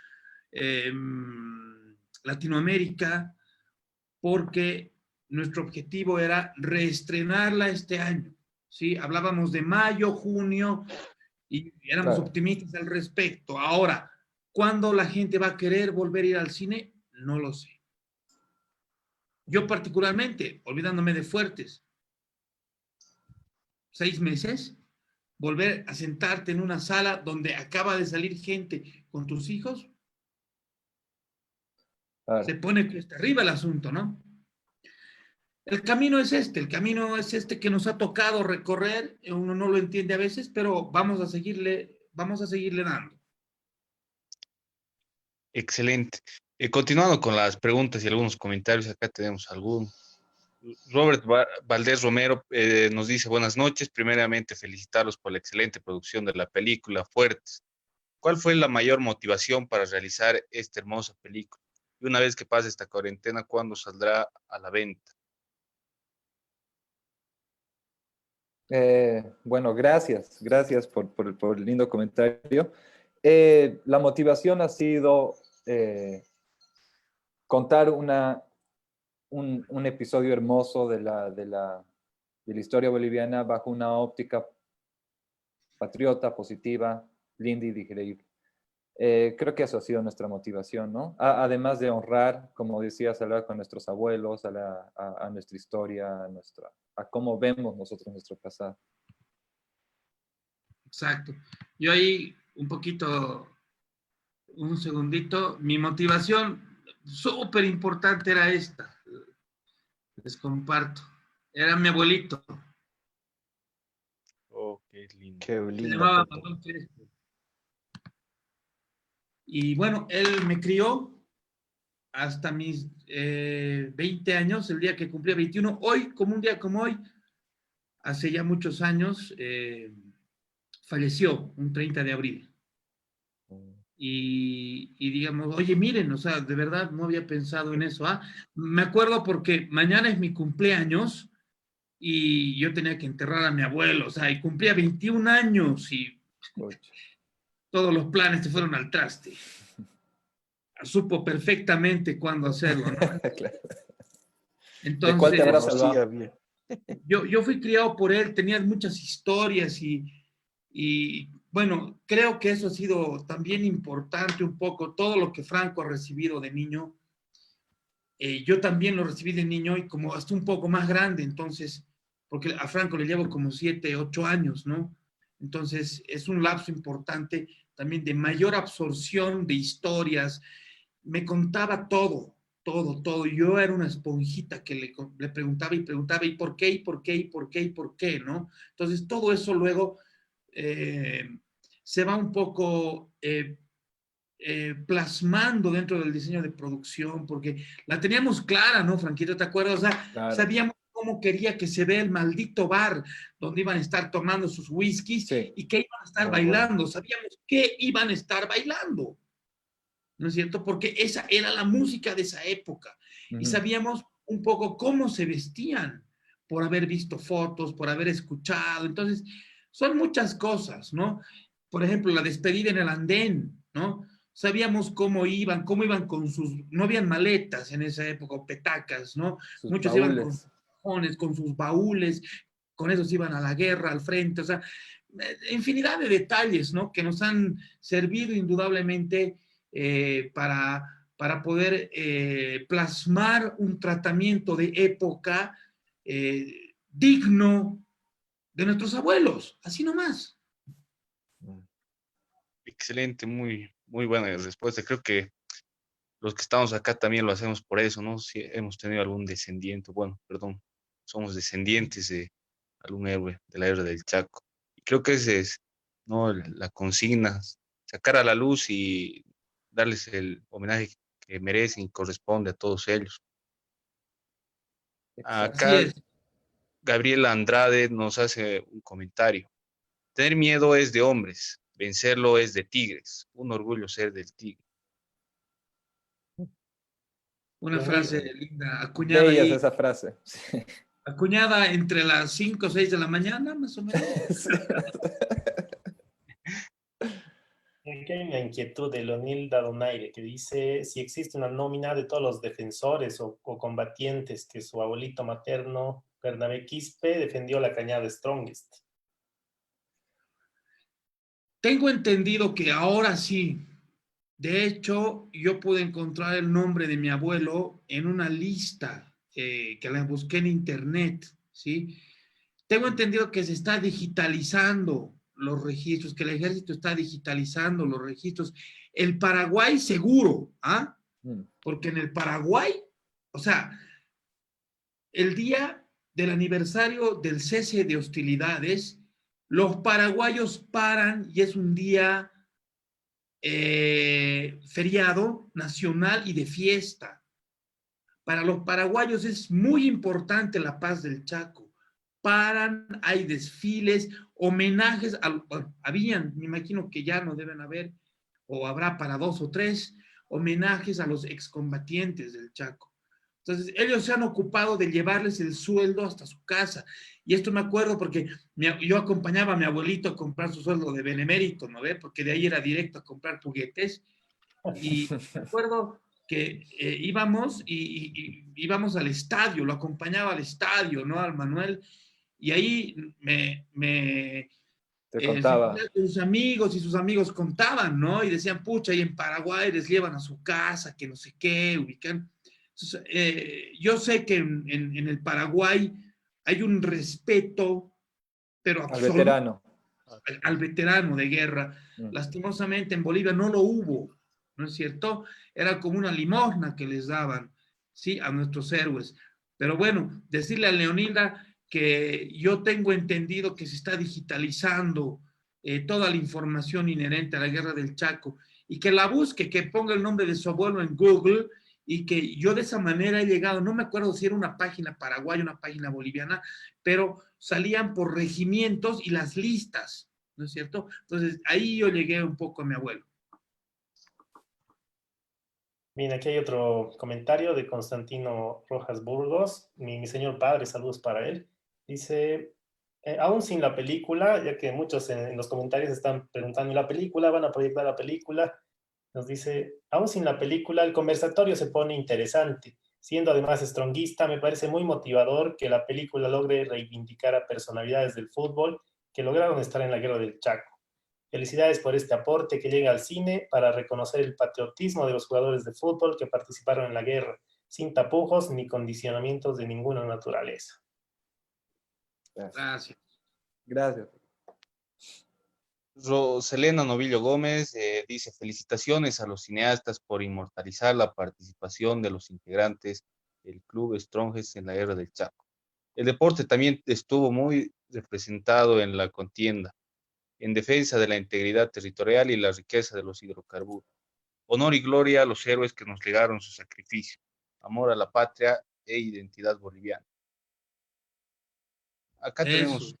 Latinoamérica porque nuestro objetivo era reestrenarla este año. ¿Sí? Hablábamos de mayo, junio y éramos Claro. optimistas al respecto. Ahora, ¿cuándo la gente va a querer volver a ir al cine? No lo sé. Yo particularmente, olvidándome de fuertes, 6 meses, volver a sentarte en una sala donde acaba de salir gente con tus hijos, Claro. se pone cuesta arriba el asunto, ¿no? El camino es este que nos ha tocado recorrer, uno no lo entiende a veces, pero vamos a seguirle dando. Excelente. Continuando con las preguntas y algunos comentarios, acá tenemos algún. Robert Valdés Romero nos dice buenas noches. Primeramente, felicitarlos por la excelente producción de la película Fuertes. ¿Cuál fue la mayor motivación para realizar esta hermosa película? Y una vez que pase esta cuarentena, ¿cuándo saldrá a la venta? Bueno, gracias por el lindo comentario. La motivación ha sido contar un episodio hermoso de la historia boliviana bajo una óptica patriota, positiva, linda y digerible. Creo que eso ha sido nuestra motivación, ¿no? Además de honrar, como decías, hablar con nuestros abuelos, a nuestra historia, a cómo vemos nosotros nuestro pasado. Exacto. Yo ahí un poquito Un segundito. Mi motivación súper importante era esta. Les comparto. Era mi abuelito. Oh, qué lindo. Qué Se linda llamaba foto. Manuel Crespo. Y bueno, él me crió hasta mis 20 años, el día que cumplía 21. Hoy, como un día como hoy, hace ya muchos años, falleció un 30 de abril. Y digamos, oye, miren, o sea, de verdad no había pensado en eso. ¿Ah? Me acuerdo porque mañana es mi cumpleaños y yo tenía que enterrar a mi abuelo, o sea, y cumplía 21 años y Pucha. todos los planes se fueron al traste. Supo perfectamente cuándo hacerlo, ¿no? Claro. ¿De cuál te Entonces, habrá Conocía salvado? bien. yo fui criado por él, tenía muchas historias y bueno, creo que eso ha sido también importante un poco, todo lo que Franco ha recibido de niño, yo también lo recibí de niño y como hasta un poco más grande, entonces, porque a Franco le llevo como 7, 8 años, ¿no? Entonces, es un lapso importante también de mayor absorción de historias. Me contaba todo, todo, todo. Yo era una esponjita que le preguntaba y preguntaba, ¿y por qué, y por qué, y por qué, y por qué, ¿no? Entonces, todo eso luego eh, se va un poco plasmando dentro del diseño de producción, porque la teníamos clara, ¿no, Franquito? ¿Te acuerdas? O sea, Claro. sabíamos cómo quería que se vea el maldito bar donde iban a estar tomando sus whiskies Sí. y que iban a estar Muy bueno. bailando. Sabíamos que iban a estar bailando, ¿no es cierto? Porque esa era la música de esa época. Y sabíamos un poco cómo se vestían por haber visto fotos, por haber escuchado. Entonces, son muchas cosas, ¿no? Por ejemplo, la despedida en el andén, ¿no? Sabíamos cómo iban con sus, no habían maletas en esa época, o petacas, ¿no? Sus Muchos iban con baúles. sus cajones, con sus baúles, con esos iban a la guerra, al frente, o sea, infinidad de detalles, ¿no? Que nos han servido indudablemente para poder plasmar un tratamiento de época digno de nuestros abuelos, así nomás. Excelente, muy, muy buena respuesta. Creo que los que estamos acá también lo hacemos por eso, ¿no? Si hemos tenido algún descendiente, bueno, perdón, somos descendientes de algún héroe de la guerra del Chaco. Y creo que esa es, ¿no? La consigna, sacar a la luz y darles el homenaje que merecen y corresponde a todos ellos. Exacto. Así Acá es. Gabriela Andrade nos hace un comentario. Tener miedo es de hombres, vencerlo es de tigres. Un orgullo ser del tigre. Una Yo frase voy, linda, acuñada Bellas ahí, esa frase. Sí. acuñada entre las 5 o 6 de la mañana, más o menos. Sí. aquí hay una inquietud de Leonilda Donaire que dice si existe una nómina de todos los defensores o combatientes que su abuelito materno, Bernabé Quispe, defendió la cañada de Strongest. Tengo entendido que ahora sí. De hecho, yo pude encontrar el nombre de mi abuelo en una lista que la busqué en internet, ¿sí? Tengo entendido que se está digitalizando los registros, que el ejército está digitalizando los registros. El Paraguay seguro, ¿ah? Porque en el Paraguay, o sea, el día del aniversario del cese de hostilidades, los paraguayos paran y es un día feriado nacional y de fiesta. Para los paraguayos es muy importante la paz del Chaco. Paran, hay desfiles, homenajes, bueno, habían, me imagino que ya no deben haber, o habrá para 2 o 3, homenajes a los excombatientes del Chaco. Entonces, ellos se han ocupado de llevarles el sueldo hasta su casa. Y esto me acuerdo porque yo acompañaba a mi abuelito a comprar su sueldo de benemérito, ¿no ve? Porque de ahí era directo a comprar juguetes. Y me acuerdo que íbamos al estadio, lo acompañaba al estadio, ¿no? Al Manuel. Y ahí Te se contaba. encontraba con sus amigos y sus amigos contaban, ¿no? Y decían, pucha, ahí en Paraguay les llevan a su casa, que no sé qué, ubican. Entonces, yo sé que en el Paraguay hay un respeto, pero Al absoluto, veterano. al veterano de guerra. Lastimosamente en Bolivia no lo hubo. ¿no es cierto? Era como una limosna que les daban, ¿sí? A nuestros héroes. Pero bueno, decirle a Leonilda que yo tengo entendido que se está digitalizando toda la información inherente a la guerra del Chaco y que la busque, que ponga el nombre de su abuelo en Google y que yo de esa manera he llegado, no me acuerdo si era una página paraguaya, una página boliviana, pero salían por regimientos y las listas, ¿no es cierto? Entonces ahí yo llegué un poco a mi abuelo. Bien, aquí hay otro comentario de Constantino Rojas Burgos. Mi señor padre, saludos para él. Dice, aún sin la película, ya que muchos en los comentarios están preguntando, ¿y la película? ¿Van a proyectar la película? Nos dice, aún sin la película, el conversatorio se pone interesante. Siendo además stronguista, me parece muy motivador que la película logre reivindicar a personalidades del fútbol que lograron estar en la guerra del Chaco. Felicidades por este aporte que llega al cine para reconocer el patriotismo de los jugadores de fútbol que participaron en la guerra, sin tapujos ni condicionamientos de ninguna naturaleza. Gracias. Gracias. Roselena Novillo Gómez dice, felicitaciones a los cineastas por inmortalizar la participación de los integrantes del Club Strongest en la guerra del Chaco. El deporte también estuvo muy representado en la contienda, en defensa de la integridad territorial y la riqueza de los hidrocarburos. Honor y gloria a los héroes que nos legaron su sacrificio, amor a la patria e identidad boliviana. Acá Eso, tenemos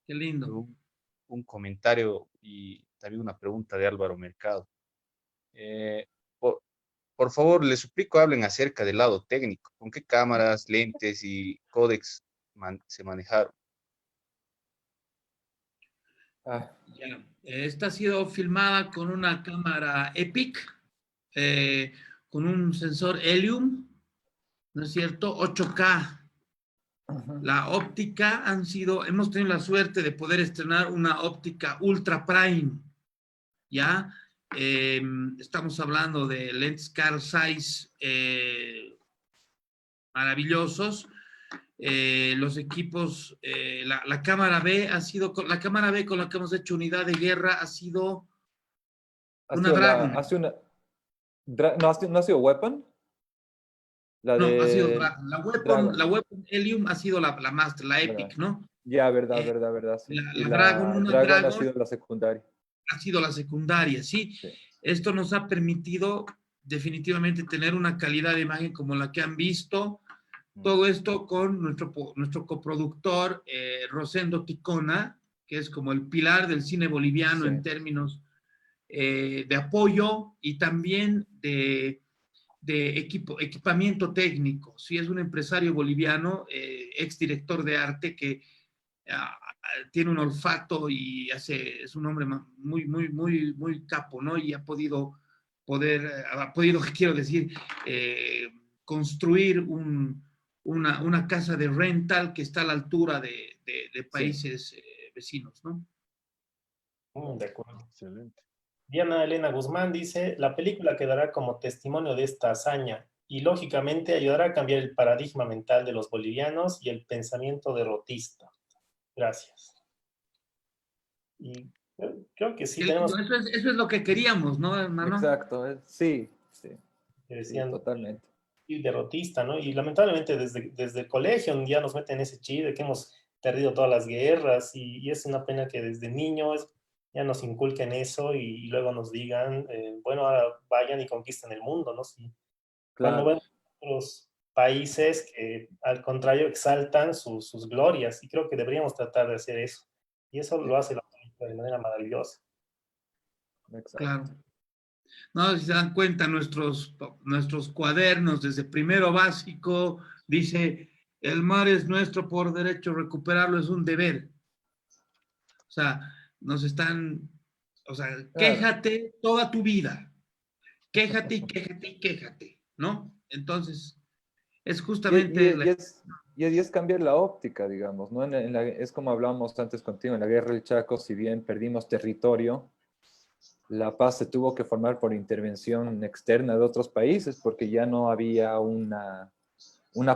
qué lindo. un comentario y también una pregunta de Álvaro Mercado. Eh, por, por favor, les suplico hablen acerca del lado técnico. ¿Con qué cámaras, lentes y códex se manejaron? Ah, Ya. Esta ha sido filmada con una cámara Epic, eh, con un sensor Helium, ¿no es cierto? 8K. La óptica hemos tenido la suerte de poder estrenar una óptica Ultra Prime, ¿ya? Estamos hablando de lentes car size maravillosos. Los equipos, la cámara B la cámara B con la que hemos hecho unidad de guerra ha sido una Dragon. ¿No ha sido Weapon? No, ha sido Dragon. Dragon. La Weapon Helium ha sido la Master, la Epic, ¿no? Ya, verdad, sí. Y La Dragon, una Dragon ha Dragon sido la secundaria. ha sido la secundaria, ¿sí? Sí. Esto nos ha permitido definitivamente tener una calidad de imagen como la que han visto. Todo esto con nuestro coproductor Rosendo Ticona, que es como el pilar del cine boliviano Sí. en términos de apoyo y también de equipamiento técnico. Sí, es un empresario boliviano, exdirector de arte que tiene un olfato y es un hombre muy capo, ¿no? Y ha podido, quiero decir, construir una casa de rental que está a la altura de países vecinos, ¿no? De acuerdo. Excelente. Diana Elena Guzmán dice, la película quedará como testimonio de esta hazaña y lógicamente ayudará a cambiar el paradigma mental de los bolivianos y el pensamiento derrotista. Gracias. Y creo que sí tenemos... Eso es lo que queríamos, ¿no, hermano? Exacto, sí, decían, totalmente. Y derrotista, ¿no? Y lamentablemente desde el colegio ya nos meten ese chip de que hemos perdido todas las guerras y es una pena que desde niños ya nos inculquen eso y luego nos digan, bueno, ahora vayan y conquisten el mundo, ¿no? Sí. Cuando Claro. vemos otros países que al contrario exaltan sus glorias y creo que deberíamos tratar de hacer eso. Y eso lo hace la película de manera maravillosa. Exacto. Claro. No, si se dan cuenta, nuestros cuadernos desde primero básico, dice, el mar es nuestro por derecho, recuperarlo es un deber. O sea, quéjate toda tu vida. Quéjate, ¿no? Entonces, es justamente... Y es cambiar la óptica, digamos, ¿no? Es como hablábamos antes contigo, en la guerra del Chaco, si bien perdimos territorio, la paz se tuvo que formar por intervención externa de otros países porque ya no había una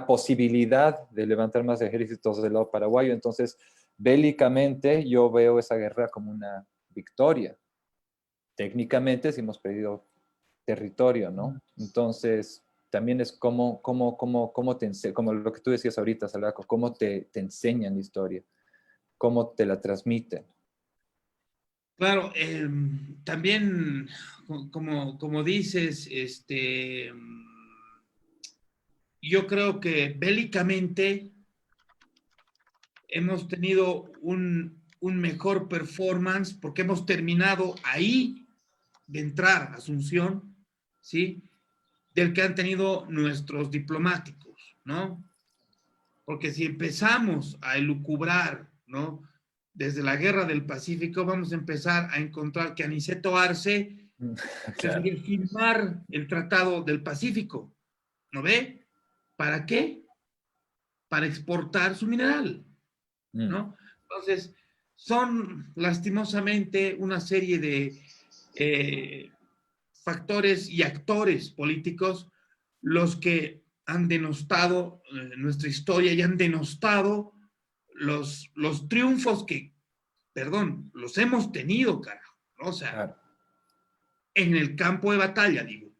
posibilidad de levantar más ejércitos del lado paraguayo. Entonces, bélicamente, yo veo esa guerra como una victoria. Técnicamente, sí hemos perdido territorio, ¿no? Entonces, también es como lo que tú decías ahorita, Salvaco, cómo te enseñan la historia, cómo te la transmiten. Claro, también, como dices, yo creo que bélicamente hemos tenido un mejor performance porque hemos terminado ahí de entrar a Asunción, ¿sí? Del que han tenido nuestros diplomáticos, ¿no? Porque si empezamos a elucubrar, ¿no? Desde la Guerra del Pacífico, vamos a empezar a encontrar que Aniceto Arce Claro. decidió firmar el Tratado del Pacífico, ¿no ve? ¿Para qué? Para exportar su mineral, ¿no? Entonces, son lastimosamente una serie de factores y actores políticos los que han denostado nuestra historia y han denostado los triunfos que, perdón, los hemos tenido, carajo, ¿no? O sea, Claro. en el campo de batalla, digo.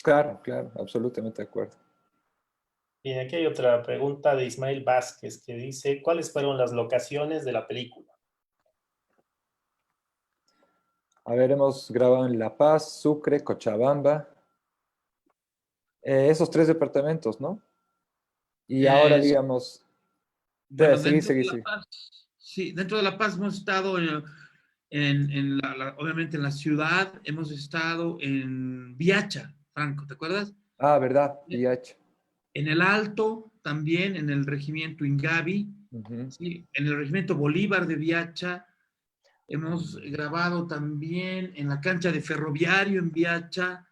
Claro, claro, absolutamente de acuerdo. Bien, aquí hay otra pregunta de Ismael Vázquez que dice, ¿cuáles fueron las locaciones de la película? A ver, hemos grabado en La Paz, Sucre, Cochabamba, esos 3 departamentos, ¿no? Y ahora, digamos, Bueno, seguí. de La Paz, sí, dentro de La Paz hemos estado obviamente en la ciudad, hemos estado en Viacha, Franco, ¿te acuerdas? Ah, ¿verdad? VIH. En el Alto, también en el regimiento Ingavi, ¿sí? En el regimiento Bolívar de Viacha, hemos grabado también en la cancha de Ferroviario en Viacha,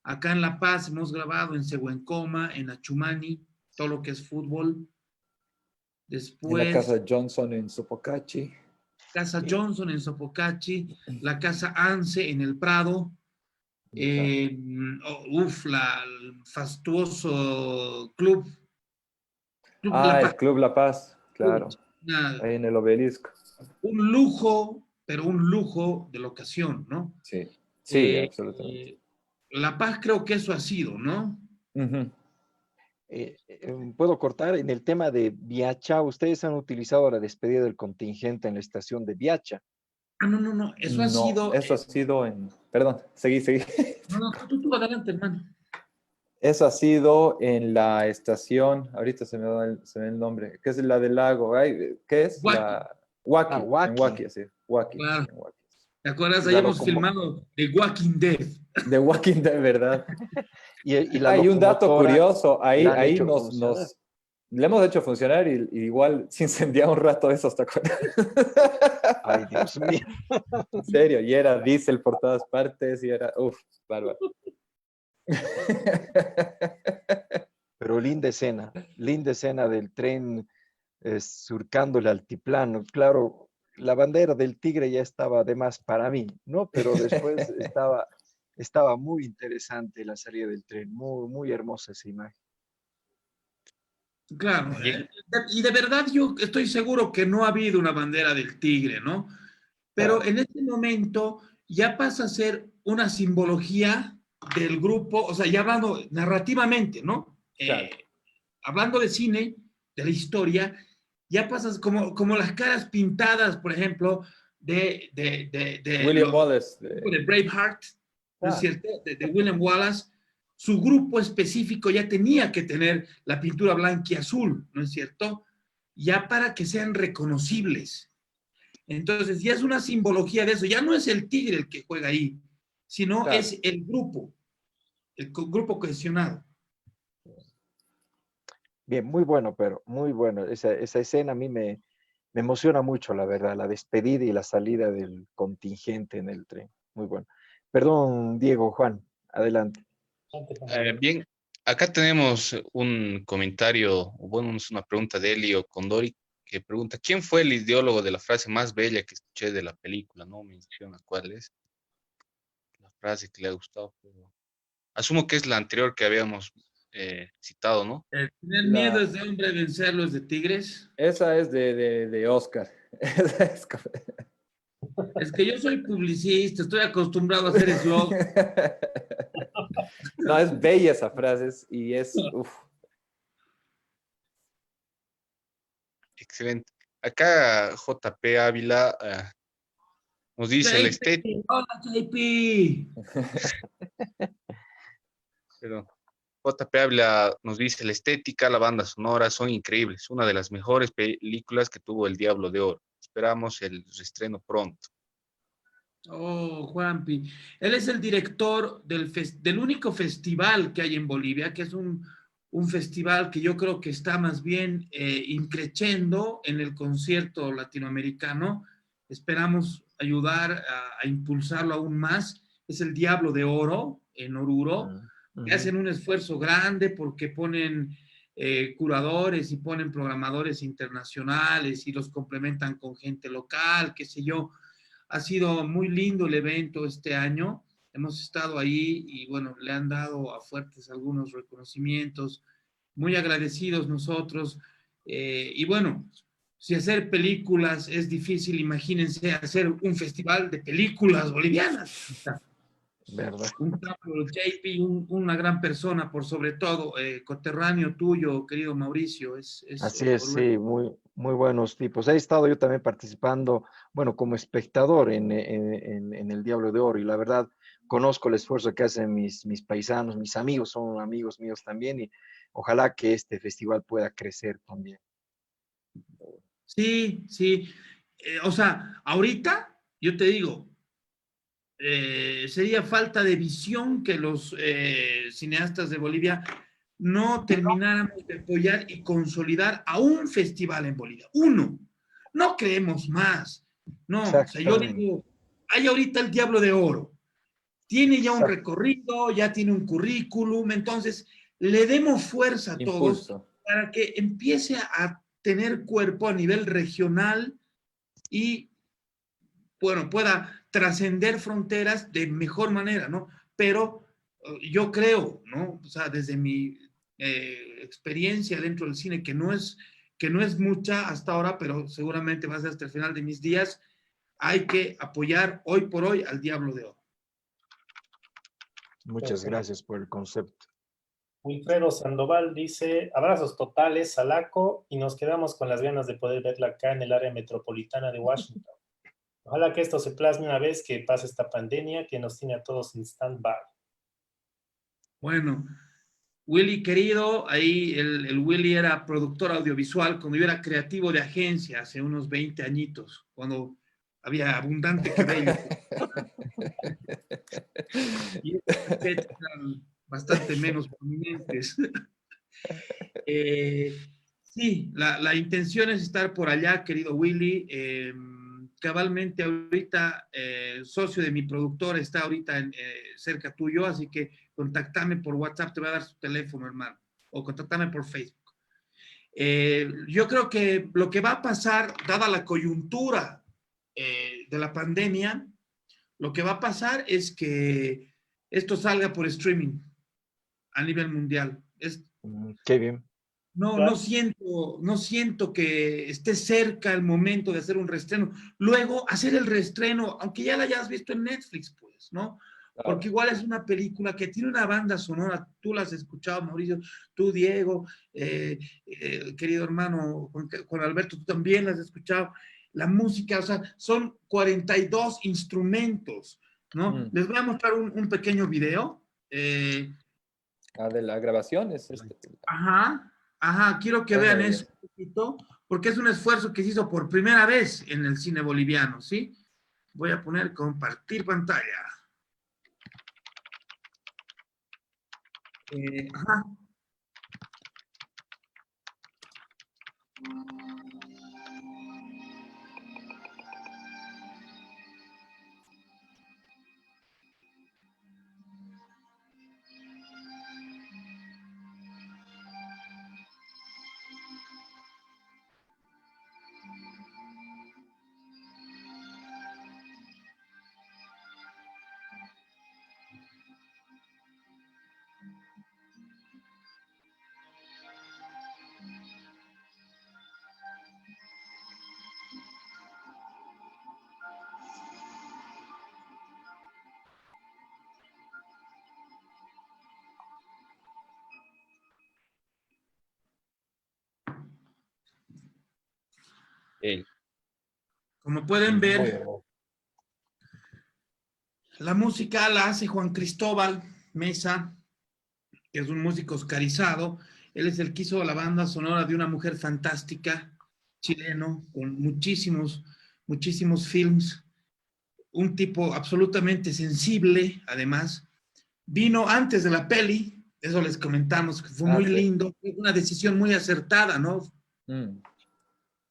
acá en La Paz hemos grabado en Sehuencoma, en Achumani, todo lo que es fútbol. Después, en la Casa Johnson en Sopocachi. Casa Johnson en Sopocachi, la Casa Anse en el Prado, el fastuoso Club La Paz. El Club La Paz, claro, ahí en el Obelisco. Un lujo, pero un lujo de locación, ¿no? Sí, absolutamente. La Paz creo que eso ha sido, ¿no? Puedo cortar en el tema de Viacha. Ustedes han utilizado la despedida del contingente en la estación de Viacha. No. Eso ha sido. Eso ha sido en. Perdón, seguí. No, tú adelante, hermano. Eso ha sido en la estación. Ahorita se me va el nombre. ¿Qué es la del lago? ¿Qué es? Huaki. La Huaki. Huaki. En Huaki, sí. Huaki. Claro. En Huaki. ¿Te acuerdas? Ahí hemos filmado The Walking Dead. The Walking Dead, ¿verdad? y la Hay un dato curioso, ahí nos le hemos hecho funcionar y igual se incendiaba un rato eso hasta cuando... Ay, Dios mío. En serio, y era diésel por todas partes y era, bárbaro. Pero linda escena del tren surcando el altiplano. Claro, la bandera del tigre ya estaba de más para mí, ¿no? Pero después estaba muy interesante la salida del tren, muy, muy hermosa esa imagen. Claro, y de verdad yo estoy seguro que no ha habido una bandera del tigre, ¿no? Pero en este momento ya pasa a ser una simbología del grupo, o sea, ya hablando narrativamente, ¿no? Claro. Hablando de cine, de la historia, ya pasas como las caras pintadas, por ejemplo, de William Wallace. De Braveheart, ¿no es cierto? De William Wallace. Su grupo específico ya tenía que tener la pintura blanca y azul, ¿no es cierto? Ya para que sean reconocibles. Entonces, ya es una simbología de eso. Ya no es el tigre el que juega ahí, sino es el grupo cohesionado. Bien, muy bueno, pero muy bueno. Esa escena a mí me emociona mucho, la verdad, la despedida y la salida del contingente en el tren. Muy bueno. Perdón, Diego, Juan, adelante. Bien, acá tenemos un comentario, bueno, es una pregunta de Elio Condori, que pregunta, ¿quién fue el ideólogo de la frase más bella que escuché de la película? No menciona cuál es la frase que le ha gustado, pero asumo que es la anterior que habíamos citado, ¿no? Tener miedo es de hombre, vencerlo es de tigres. Esa es de Oscar. Es que yo soy publicista, estoy acostumbrado a hacer eslogan. No, es bella esa frase y es, uf, Excelente. Acá JP Ávila nos dice la estética, JP, hola JP. perdón. JP Ávila nos dice la estética, la banda sonora son increíbles. Una de las mejores películas que tuvo El Diablo de Oro. Esperamos el reestreno pronto. Oh, Juanpi. Él es el director del único festival que hay en Bolivia, que es un festival que yo creo que está más bien increciendo en el concierto latinoamericano. Esperamos ayudar a impulsarlo aún más. Es el Diablo de Oro en Oruro, que hacen un esfuerzo grande porque ponen curadores y ponen programadores internacionales y los complementan con gente local, qué sé yo. Ha sido muy lindo el evento este año. Hemos estado ahí y bueno, le han dado a Fuertes algunos reconocimientos. Muy agradecidos nosotros. Y bueno, si hacer películas es difícil, imagínense hacer un festival de películas bolivianas. ¿Verdad? Un capo, JP, una gran persona, por sobre todo, coterráneo tuyo, querido Mauricio. Así es, sí, muy buenos tipos. He estado yo también participando, bueno, como espectador en el Diablo de Oro y la verdad conozco el esfuerzo que hacen mis paisanos, mis amigos, son amigos míos también y ojalá que este festival pueda crecer también. Sí, sí. O sea, ahorita, yo te digo, sería falta de visión que los cineastas de Bolivia no termináramos de apoyar y consolidar a un festival en Bolivia. Uno, no creemos más. No, o sea, yo Exactamente, digo, hay ahorita el Diablo de Oro, tiene ya un exacto. recorrido, ya tiene un currículum, entonces le demos fuerza a todos impulso. para que empiece a tener cuerpo a nivel regional y bueno, pueda trascender fronteras de mejor manera, ¿no? Pero yo creo, ¿no? O sea, desde mi experiencia dentro del cine, que no es mucha hasta ahora, pero seguramente va a ser hasta el final de mis días, hay que apoyar hoy por hoy al Diablo de Oro. Muchas Perfecto. gracias por el concepto. Wilfredo Sandoval dice, abrazos totales, Salaco, y nos quedamos con las ganas de poder verla acá en el área metropolitana de Washington. Ojalá que esto se plasme una vez que pase esta pandemia que nos tiene a todos en stand-by. Bueno, Willy querido, ahí el Willy era productor audiovisual cuando yo era creativo de agencia hace unos 20 añitos, cuando había abundante cabello. Y estos cachetes eran bastante menos prominentes. Sí, la intención es estar por allá, querido Willy. Cabalmente ahorita, socio de mi productor está ahorita cerca tuyo, así que contactame por WhatsApp, te voy a dar su teléfono, hermano, o contactame por Facebook. Yo creo que lo que va a pasar, dada la coyuntura de la pandemia, lo que va a pasar es que esto salga por streaming a nivel mundial. Qué bien. Claro. No siento que esté cerca el momento de hacer un reestreno. Luego, hacer el reestreno, aunque ya la hayas visto en Netflix, pues, ¿no? Porque Claro. igual es una película que tiene una banda sonora, tú la has escuchado, Mauricio, tú, Diego, querido hermano Juan Alberto, tú también la has escuchado. La música, o sea, son 42 instrumentos, ¿no? Mm. Les voy a mostrar un pequeño video. De la grabación es Ajá, ajá, quiero que bueno, vean bien. eso un poquito, porque es un esfuerzo que se hizo por primera vez en el cine boliviano, ¿sí? Voy a poner compartir pantalla. Ajá. Como pueden ver, la música la hace Juan Cristóbal Mesa, que es un músico oscarizado. Él es el que hizo la banda sonora de Una Mujer Fantástica, chileno, con muchísimos films. Un tipo absolutamente sensible, además. Vino antes de la peli, eso les comentamos, que fue muy lindo, una decisión muy acertada, ¿no?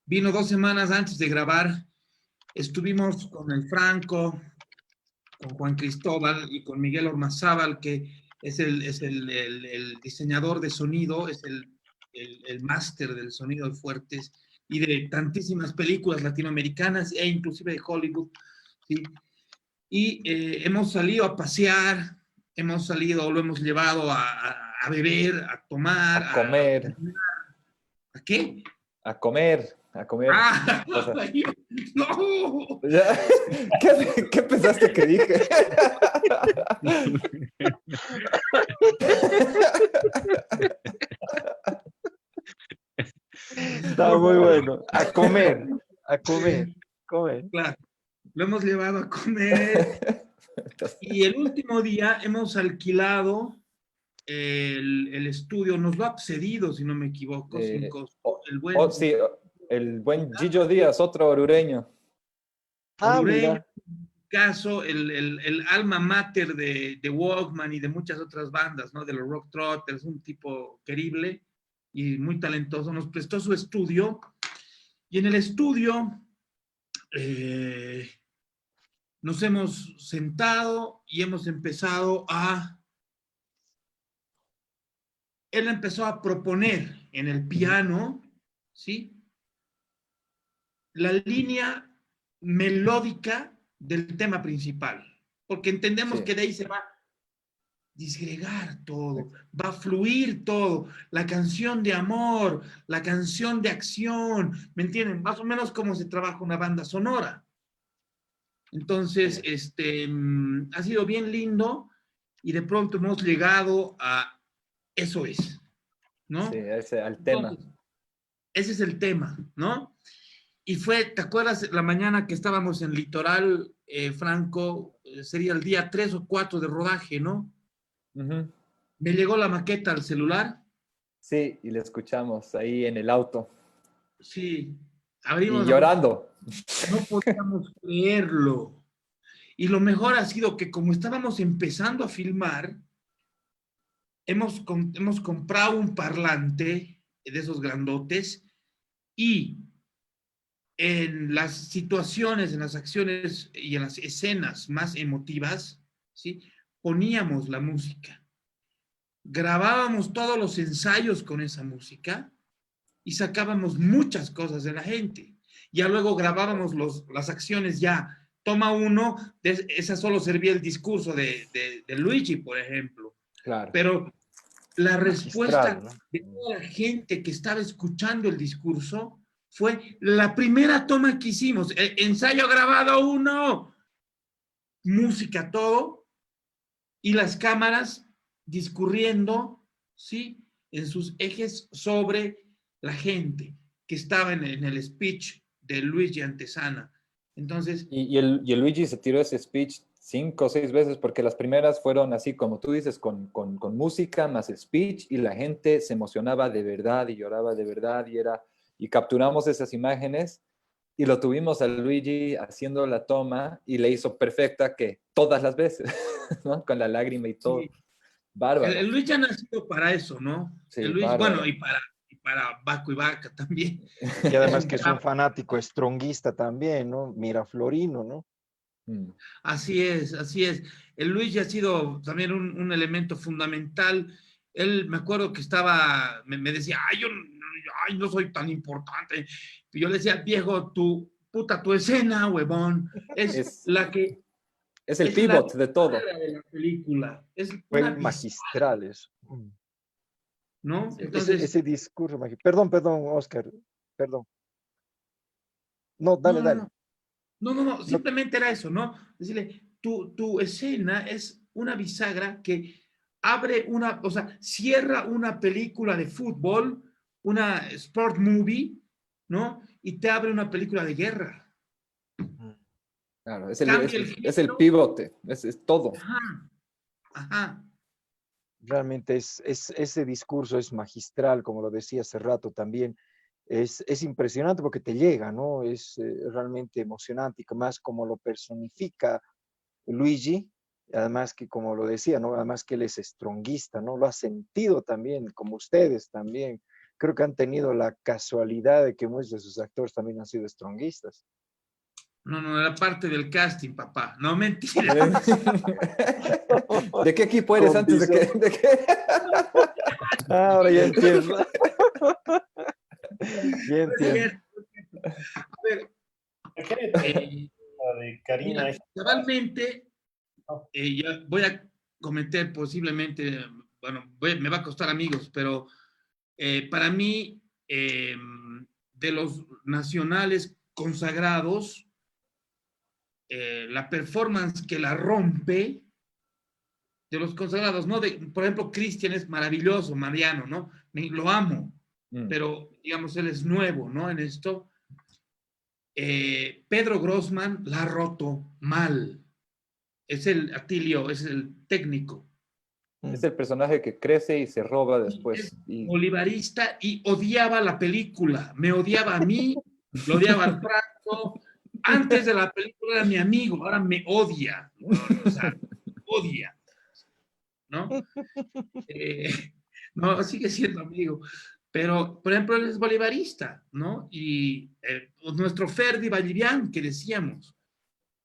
Vino 2 semanas antes de grabar. Estuvimos con el Franco, con Juan Cristóbal y con Miguel Ormazábal, que es el diseñador de sonido, es el máster del sonido de Fuertes y de tantísimas películas latinoamericanas e inclusive de Hollywood, ¿sí? Y hemos salido a pasear, lo hemos llevado a beber, a tomar, a comer. ¿A qué? A comer. ¡Ah! ¡No! ¿Qué pensaste que dije? Está muy bueno. A comer. Claro, lo hemos llevado a comer. Y el último día hemos alquilado el estudio, nos lo ha cedido, si no me equivoco, sin costo. El buen Gillo Díaz, otro orureño. Mira. Caso, el alma mater de Walkman y de muchas otras bandas, ¿no? De los Rock Trotters, un tipo querible y muy talentoso, nos prestó su estudio, y en el estudio nos hemos sentado y hemos empezado él empezó a proponer en el piano, ¿sí? La línea melódica del tema principal, porque entendemos que de ahí se va a disgregar todo, va a fluir todo, la canción de amor, la canción de acción, ¿me entienden? Más o menos como se trabaja una banda sonora. Entonces, ha sido bien lindo y de pronto hemos llegado a eso es, ¿no? Sí, al tema. Entonces, ese es el tema, ¿no? Y ¿te acuerdas la mañana que estábamos en Litoral, Franco? Sería el día 3 o 4 de rodaje, ¿no? Uh-huh. Me llegó la maqueta al celular. Sí, y la escuchamos ahí en el auto. Sí. Abrimos y llorando. No podíamos creerlo. Y lo mejor ha sido que como estábamos empezando a filmar, hemos comprado un parlante de esos grandotes y en las situaciones, en las acciones y en las escenas más emotivas, ¿sí? Poníamos la música. Grabábamos todos los ensayos con esa música y sacábamos muchas cosas de la gente. Ya luego grabábamos las acciones ya. Toma 1, esa solo servía el discurso de Luigi, por ejemplo. Claro. Pero la respuesta, ¿no?, de toda la gente que estaba escuchando el discurso fue la primera toma que hicimos. Ensayo grabado 1, música todo, y las cámaras discurriendo, ¿sí?, en sus ejes sobre la gente que estaba en el speech de Luigi Antesana. Entonces... Y el Luigi se tiró ese speech 5 o 6 veces, porque las primeras fueron así, como tú dices, con música más speech, y la gente se emocionaba de verdad y lloraba de verdad, y capturamos esas imágenes y lo tuvimos a Luigi haciendo la toma y le hizo perfecta que todas las veces, ¿no? Con la lágrima y todo. Sí. Bárbaro. El Luigi ha nacido para eso, ¿no? Sí, el Luigi, bueno, y para Baco y Vaca también. Y además que es un fanático stronguista también, ¿no? Miraflorino, ¿no? Así es, así es. El Luigi ha sido también un elemento fundamental. Él, me acuerdo que me decía, ay, no soy tan importante. Y yo le decía, viejo, tu escena, huevón, es la que... Es el pivot de todo. De la película. Fue magistral eso. ¿No? Entonces, ese discurso magistral. Perdón, Oscar, perdón. No, dale. No, simplemente era eso, ¿no? Decirle, tu escena es una bisagra que abre cierra una película de fútbol, una sport movie, ¿no? Y te abre una película de guerra. Claro, Cambia el es el género. pivote, es todo. Ajá, ajá. Realmente ese discurso es magistral, como lo decía hace rato también. Es impresionante porque te llega, ¿no? Es realmente emocionante y más como lo personifica Luigi, además que como lo decía, ¿no? Además que él es stronguista, ¿no? Lo ha sentido también, como ustedes también. Creo que han tenido la casualidad de que muchos de sus actores también han sido stronguistas. No, no, era parte del casting, papá. No, mentira. ¿De qué equipo eres antes de que...? Ahora ya entiendo. Ya No es entiendo. cierto. A ver, La de Karina. mira, cabalmente, No. ya voy a cometer posiblemente, bueno, me va a costar amigos, pero para mí, de los nacionales consagrados, la performance que la rompe, de los consagrados, ¿no? Por ejemplo, Cristian es maravilloso, Mariano, ¿no? Lo amo, pero, digamos, él es nuevo, ¿no? En esto. Pedro Grossman la ha roto mal. Es el Atilio, es el técnico. Es el personaje que crece y se roba después. Es bolivarista y odiaba la película. Me odiaba a mí, lo odiaba al Franco. Antes de la película era mi amigo, ahora me odia. O sea, odia. ¿No? No, sigue siendo amigo. Pero, por ejemplo, él es bolivarista, ¿no? Y nuestro Ferdi Vallivian, que decíamos,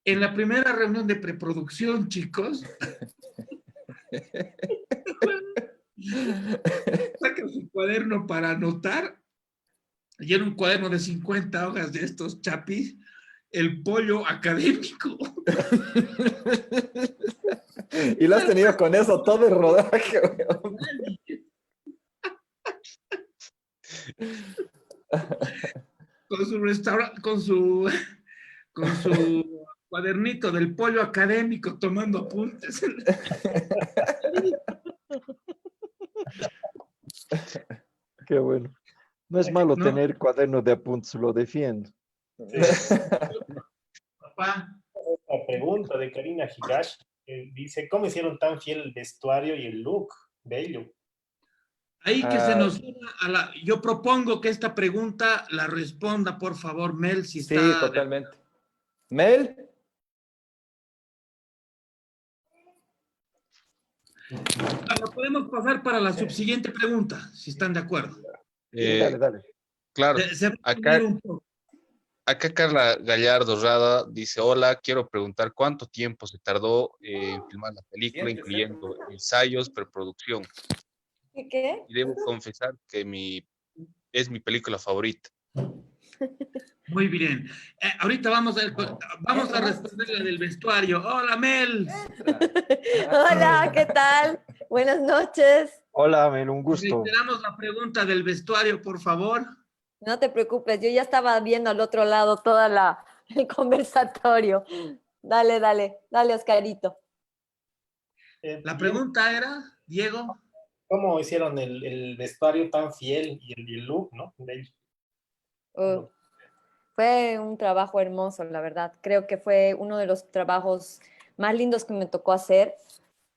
en la primera reunión de preproducción, chicos, saca su cuaderno para anotar, y era un cuaderno de 50 hojas de estos chapis, el pollo académico. Y lo has tenido con eso todo el rodaje. Con su restaurante, con su cuadernito del pollo académico tomando apuntes. Qué bueno. No es malo tener cuadernos de apuntes, lo defiendo. Sí. Papá. La pregunta de Karina Higashi dice, ¿cómo hicieron tan fiel el vestuario y el look? Bello. Ahí que se nos una yo propongo que esta pregunta la responda, por favor, Mel, si está... Sí, totalmente. ¿Mel? Lo podemos pasar para la subsiguiente pregunta, si están de acuerdo. Dale. Claro, Se va a poner un poco. acá Carla Gallardo Rada dice, hola, quiero preguntar cuánto tiempo se tardó en filmar la película, incluyendo ensayos, preproducción. ¿Qué? Y debo confesar que es mi película favorita. Muy bien. Ahorita vamos a responder la del vestuario. Hola, Mel. Hola, ¿qué tal? Buenas noches. Hola, Mel, un gusto. Reiteramos la pregunta del vestuario, por favor. No te preocupes, yo ya estaba viendo al otro lado todo el conversatorio. Dale, Oscarito. La pregunta era, Diego. ¿Cómo hicieron el vestuario tan fiel y el look, ¿no? Fue un trabajo hermoso, la verdad. Creo que fue uno de los trabajos más lindos que me tocó hacer.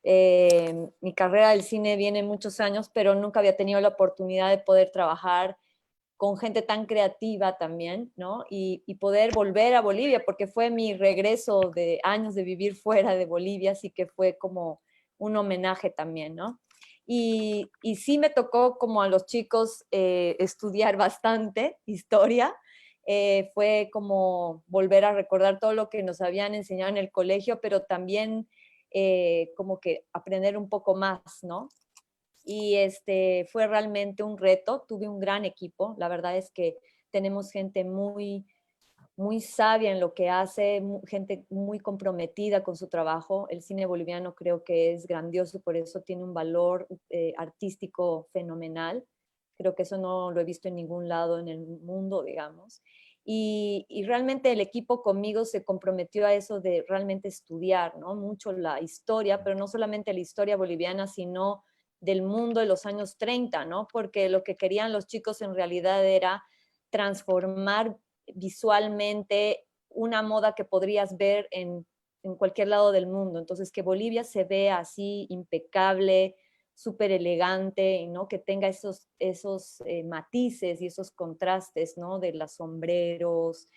Mi carrera del cine viene muchos años, pero nunca había tenido la oportunidad de poder trabajar con gente tan creativa también, ¿no? Y poder volver a Bolivia, porque fue mi regreso de años de vivir fuera de Bolivia, así que fue como un homenaje también, ¿no? Y sí me tocó como a los chicos estudiar bastante historia. Fue como volver a recordar todo lo que nos habían enseñado en el colegio, pero también como que aprender un poco más, ¿no? Y fue realmente un reto. Tuve un gran equipo. La verdad es que tenemos gente muy, muy sabia en lo que hace, gente muy comprometida con su trabajo. El cine boliviano creo que es grandioso, por eso tiene un valor artístico fenomenal. Creo que eso no lo he visto en ningún lado en el mundo, digamos. Y realmente el equipo conmigo se comprometió a eso de realmente estudiar, ¿no? Mucho la historia, pero no solamente la historia boliviana, sino del mundo de los años 30, ¿no? Porque lo que querían los chicos en realidad era transformar visualmente una moda que podrías ver en cualquier lado del mundo. Entonces, que Bolivia se vea así impecable, súper elegante, ¿no? Que tenga esos matices y esos contrastes, ¿no? De los sombreros.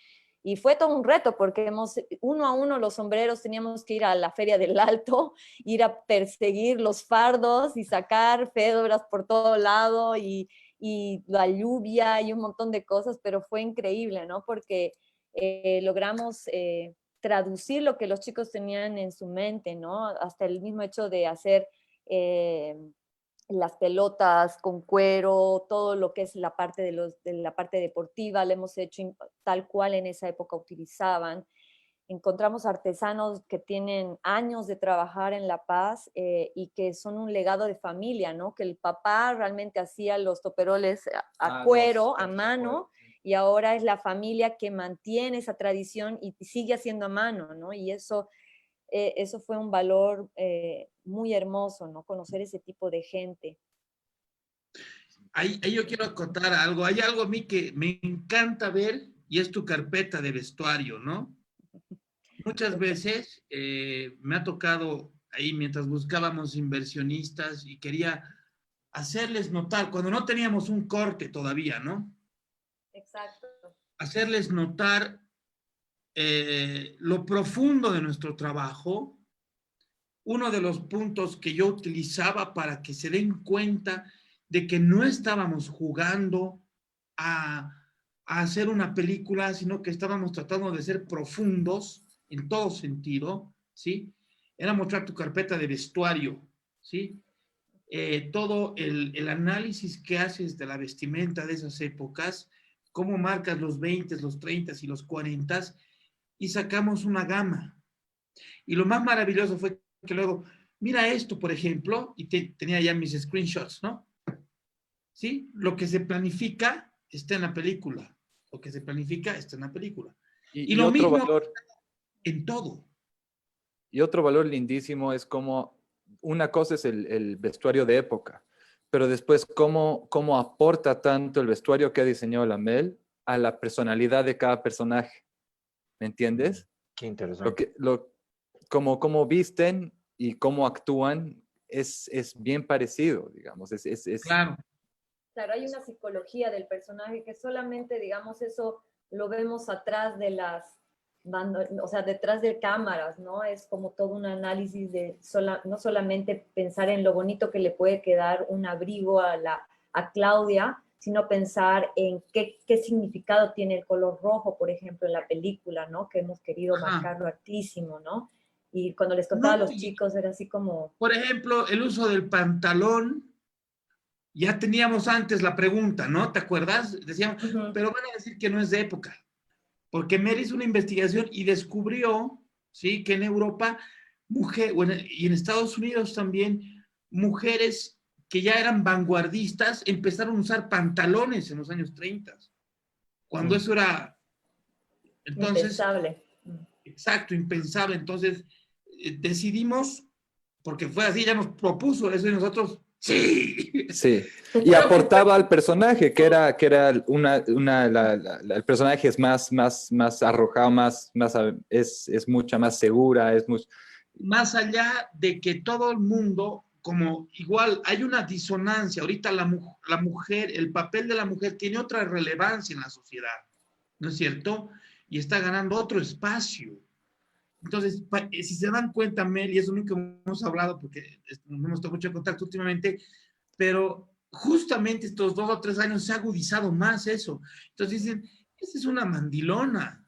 Y fue todo un reto porque uno a uno los sombreros teníamos que ir a la Feria del Alto, ir a perseguir los fardos y sacar fédoras por todo lado y la lluvia y un montón de cosas, pero fue increíble, ¿no? Porque logramos traducir lo que los chicos tenían en su mente, ¿no? Hasta el mismo hecho de hacer las pelotas con cuero, todo lo que es la parte de la parte deportiva, la hemos hecho tal cual en esa época utilizaban. Encontramos artesanos que tienen años de trabajar en La Paz y que son un legado de familia, ¿no? Que el papá realmente hacía los toperoles a cuero, a mano, y ahora es la familia que mantiene esa tradición y sigue haciendo a mano, ¿no? Y eso fue un valor muy hermoso, ¿no? Conocer ese tipo de gente. Ahí yo quiero acotar algo. Hay algo a mí que me encanta ver y es tu carpeta de vestuario, ¿no? Muchas veces me ha tocado ahí mientras buscábamos inversionistas y quería hacerles notar, cuando no teníamos un corte todavía, ¿no? Exacto. Hacerles notar lo profundo de nuestro trabajo. Uno de los puntos que yo utilizaba para que se den cuenta de que no estábamos jugando a hacer una película, sino que estábamos tratando de ser profundos en todo sentido, ¿sí? Era mostrar tu carpeta de vestuario, ¿sí? Todo el análisis que haces de la vestimenta de esas épocas, cómo marcas los 20, los 30 y los 40 y sacamos una gama. Y lo más maravilloso fue que luego, mira esto, por ejemplo, y tenía ya mis screenshots, ¿no? ¿Sí? Lo que se planifica está en la película. Lo que se planifica está en la película. Y lo mismo en todo. Y otro valor lindísimo es como, una cosa es el vestuario de época, pero después cómo aporta tanto el vestuario que ha diseñado la Mel a la personalidad de cada personaje. ¿Me entiendes? Qué interesante. Cómo visten y cómo actúan es bien parecido, digamos. Claro. Claro, hay una psicología del personaje que solamente, digamos, eso lo vemos atrás de o sea, detrás de cámaras, ¿no? Es como todo un análisis de no solamente pensar en lo bonito que le puede quedar un abrigo a Claudia, sino pensar en qué significado tiene el color rojo, por ejemplo, en la película, ¿no? Que hemos querido marcarlo hartísimo, ¿no? Y cuando les contaba a los chicos era así como... Por ejemplo, el uso del pantalón, ya teníamos antes la pregunta, ¿no? ¿Te acuerdas? Decíamos, pero van a decir que no es de época. Porque Mary hizo una investigación y descubrió, ¿sí? Que en Europa, y en Estados Unidos también, mujeres que ya eran vanguardistas empezaron a usar pantalones en los años 30. Cuando eso era... Entonces, impensable. Exacto, impensable. Entonces, decidimos, porque fue así, ya nos propuso eso y nosotros, ¡sí! Sí, y aportaba al personaje, que era el personaje es más arrojado, es mucha más segura, Más allá de que todo el mundo, como igual hay una disonancia, ahorita la mujer, el papel de la mujer tiene otra relevancia en la sociedad, ¿no es cierto? Y está ganando otro espacio. Entonces, si se dan cuenta, Mel, y eso nunca hemos hablado porque no hemos tenido mucho contacto últimamente, pero justamente estos 2 o 3 años se ha agudizado más eso. Entonces dicen, esa es una mandilona,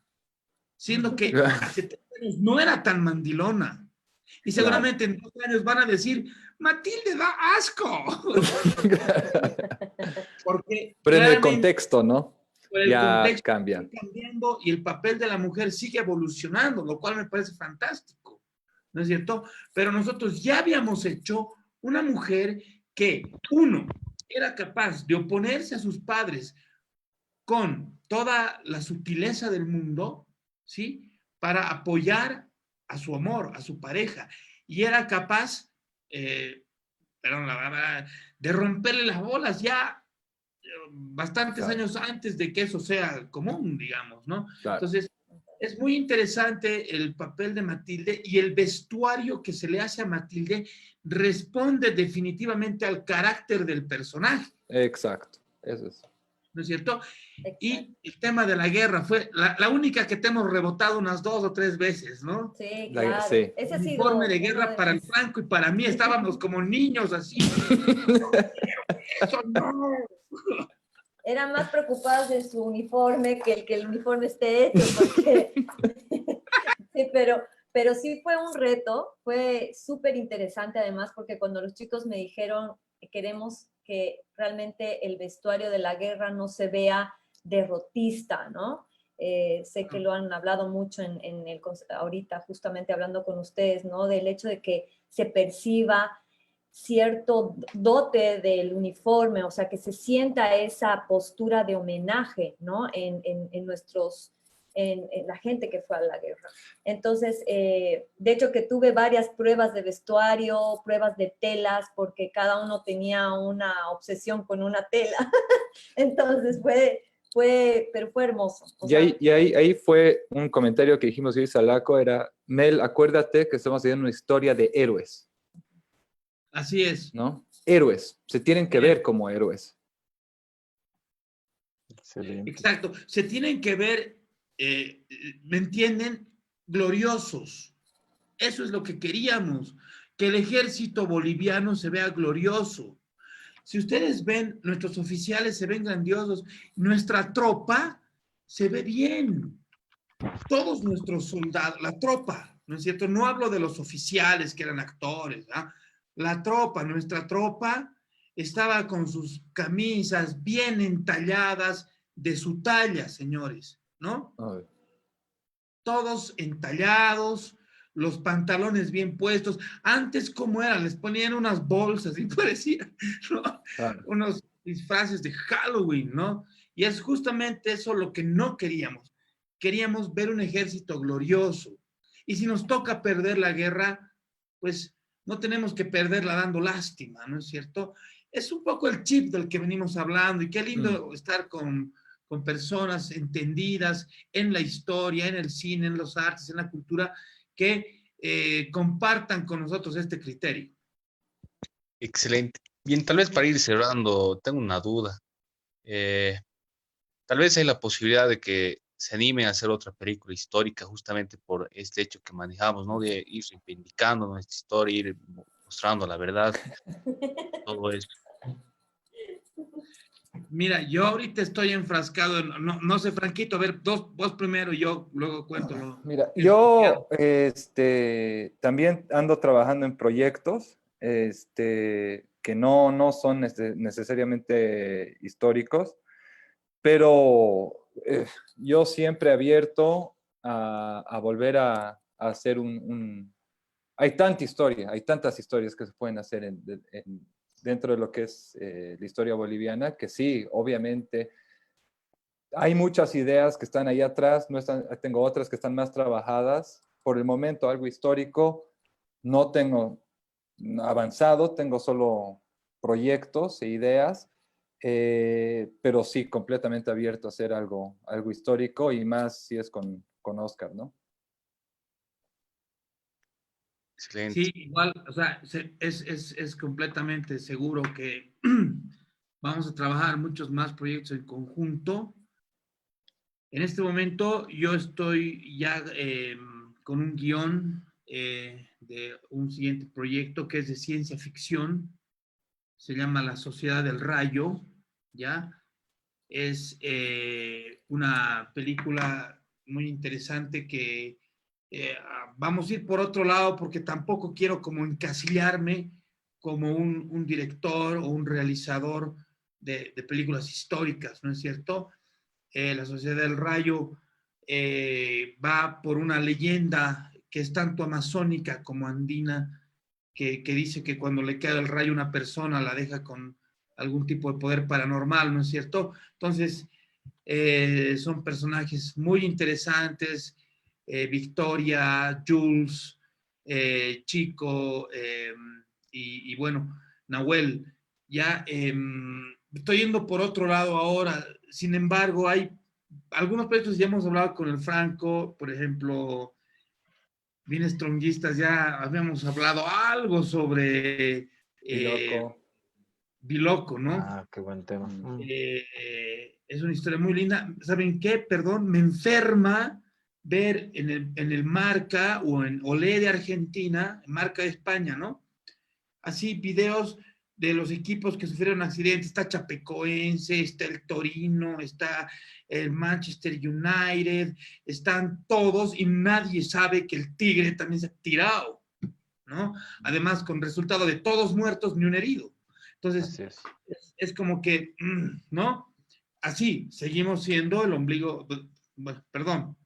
siendo que hace 3 años no era tan mandilona. Y seguramente en 2 años van a decir, Matilde da asco. Porque pero en el contexto, ¿no? Ya cambia. Está cambiando y el papel de la mujer sigue evolucionando, lo cual me parece fantástico, ¿no es cierto? Pero nosotros ya habíamos hecho una mujer que, uno, era capaz de oponerse a sus padres con toda la sutileza del mundo, ¿sí? Para apoyar a su amor, a su pareja. Y era capaz, de romperle las bolas ya bastantes Claro. años antes de que eso sea común, digamos, ¿no? Claro. Entonces, es muy interesante el papel de Matilde y el vestuario que se le hace a Matilde responde definitivamente al carácter del personaje, Exacto, eso es. ¿no es cierto? Exacto. Y el tema de la guerra fue la única que te hemos rebotado unas 2 o 3 veces, ¿no? Sí, La- claro. sí. Ese ha El sido uniforme de uno guerra de para el mis- Franco y para mí estábamos como niños así. Eso no. Eran más preocupados de su uniforme que el uniforme esté hecho, porque sí, pero sí fue un reto, fue súper interesante además, porque cuando los chicos me dijeron queremos que realmente el vestuario de la guerra no se vea derrotista, ¿no? Sé que lo han hablado mucho ahorita, justamente hablando con ustedes, ¿no? Del hecho de que se perciba cierto dote del uniforme, o sea, que se sienta esa postura de homenaje, ¿no? En la gente que fue a la guerra. Entonces, de hecho que tuve varias pruebas de vestuario, pruebas de telas, porque cada uno tenía una obsesión con una tela. Entonces pero fue hermoso. O sea, Ahí fue un comentario que dijimos hoy, Salaco, era, Mel, acuérdate que estamos haciendo una historia de héroes, Así es. ¿no? Héroes, se tienen que ver como héroes. Excelente. Exacto. Se tienen que ver, ¿me entienden? Gloriosos. Eso es lo que queríamos, que el ejército boliviano se vea glorioso. Si ustedes ven, nuestros oficiales se ven grandiosos, nuestra tropa se ve bien. Todos nuestros soldados, la tropa, ¿no es cierto? No hablo de los oficiales que eran actores, ¿ah? La tropa, nuestra tropa estaba con sus camisas bien entalladas de su talla, señores, ¿no? Ay, Todos entallados, los pantalones bien puestos. Antes, ¿cómo era? Les ponían unas bolsas y parecía, ¿no? claro. Unos disfraces de Halloween, ¿no? Y es justamente eso lo que no queríamos. Queríamos ver un ejército glorioso. Y si nos toca perder la guerra, pues no tenemos que perderla dando lástima, ¿no es cierto? Es un poco el chip del que venimos hablando y qué lindo estar con personas entendidas en la historia, en el cine, en los artes, en la cultura, que compartan con nosotros este criterio. Excelente. Bien, tal vez para ir cerrando, tengo una duda. Tal vez hay la posibilidad de que se anime a hacer otra película histórica justamente por este hecho que manejamos, ¿no? De ir reivindicando nuestra historia, ir mostrando la verdad, todo eso. Mira, yo ahorita estoy enfrascado, no sé, Franquito, a ver, vos primero y yo luego cuento. Mira, yo también ando trabajando en proyectos que no son necesariamente históricos, pero yo siempre abierto a volver a hacer Hay tanta historia, hay tantas historias que se pueden hacer dentro de lo que es la historia boliviana, que sí, obviamente hay muchas ideas que están ahí atrás, no están, tengo otras que están más trabajadas. Por el momento, algo histórico, no tengo avanzado, tengo solo proyectos e ideas, pero sí, completamente abierto a hacer algo histórico y más si es con Oscar, ¿no? Excelente. Sí, igual, o sea, es completamente seguro que vamos a trabajar muchos más proyectos en conjunto. En este momento yo estoy ya con un guión de un siguiente proyecto que es de ciencia ficción, se llama La Sociedad del Rayo, ¿ya? Es una película muy interesante que vamos a ir por otro lado porque tampoco quiero como encasillarme como un director o un realizador de películas históricas, ¿no es cierto? La Sociedad del Rayo va por una leyenda que es tanto amazónica como andina, que dice que cuando le queda el rayo a una persona la deja con algún tipo de poder paranormal, ¿no es cierto? Entonces, son personajes muy interesantes, Victoria, Jules, Chico y bueno, Nahuel. Ya estoy yendo por otro lado ahora. Sin embargo, hay algunos proyectos, ya hemos hablado con el Franco, por ejemplo, bien stronguistas, ya habíamos hablado algo sobre Biloco. Biloco, ¿no? Ah, qué buen tema. Es una historia muy linda. ¿Saben qué? Perdón, me enferma ver en el Marca o en Olé de Argentina, Marca de España, ¿no? Así videos de los equipos que sufrieron accidentes. Está Chapecoense, está el Torino, está el Manchester United, están todos y nadie sabe que el Tigre también se ha tirado, ¿no? Además, con resultado de todos muertos, ni un herido. Entonces, es como que, ¿no? Así, seguimos siendo el ombligo, bueno, perdón,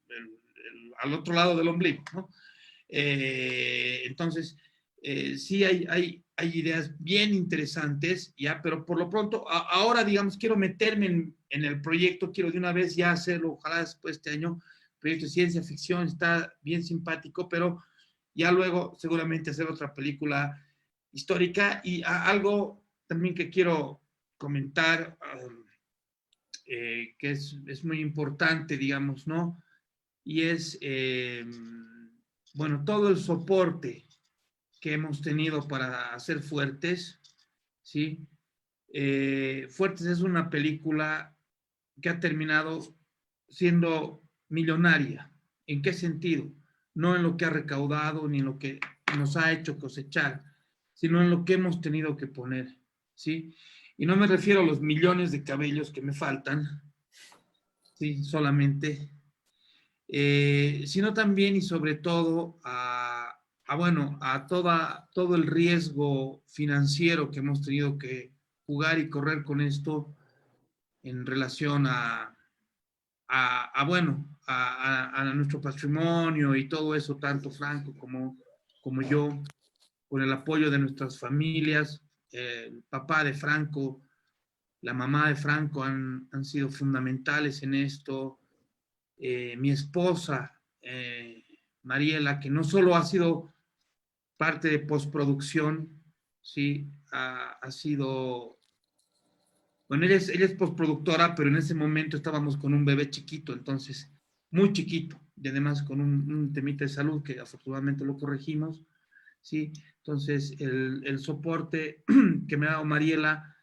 al otro lado del ombligo, ¿no? Entonces, sí hay ideas bien interesantes, ya, pero por lo pronto, ahora, digamos, quiero meterme en el proyecto, quiero de una vez ya hacerlo, ojalá después de este año, proyecto de ciencia ficción, está bien simpático, pero ya luego seguramente hacer otra película histórica y algo también que quiero comentar, que es muy importante, digamos, ¿no? Y es, bueno, todo el soporte que hemos tenido para hacer Fuertes, ¿sí? Fuertes es una película que ha terminado siendo millonaria. ¿En qué sentido? No en lo que ha recaudado ni en lo que nos ha hecho cosechar, sino en lo que hemos tenido que poner, ¿sí? Y no me refiero a los millones de cabellos que me faltan, ¿sí? Solamente, sino también y sobre todo bueno, a todo el riesgo financiero que hemos tenido que jugar y correr con esto en relación bueno, a nuestro patrimonio y todo eso, tanto Franco como yo, con el apoyo de nuestras familias. El papá de Franco, la mamá de Franco han sido fundamentales en esto. Mi esposa, Mariela, que no solo ha sido parte de postproducción, sí, ha sido, bueno, ella es postproductora, pero en ese momento estábamos con un bebé chiquito, entonces, muy chiquito, y además con un temita de salud que afortunadamente lo corregimos, sí. Entonces, el soporte que me ha dado Mariela,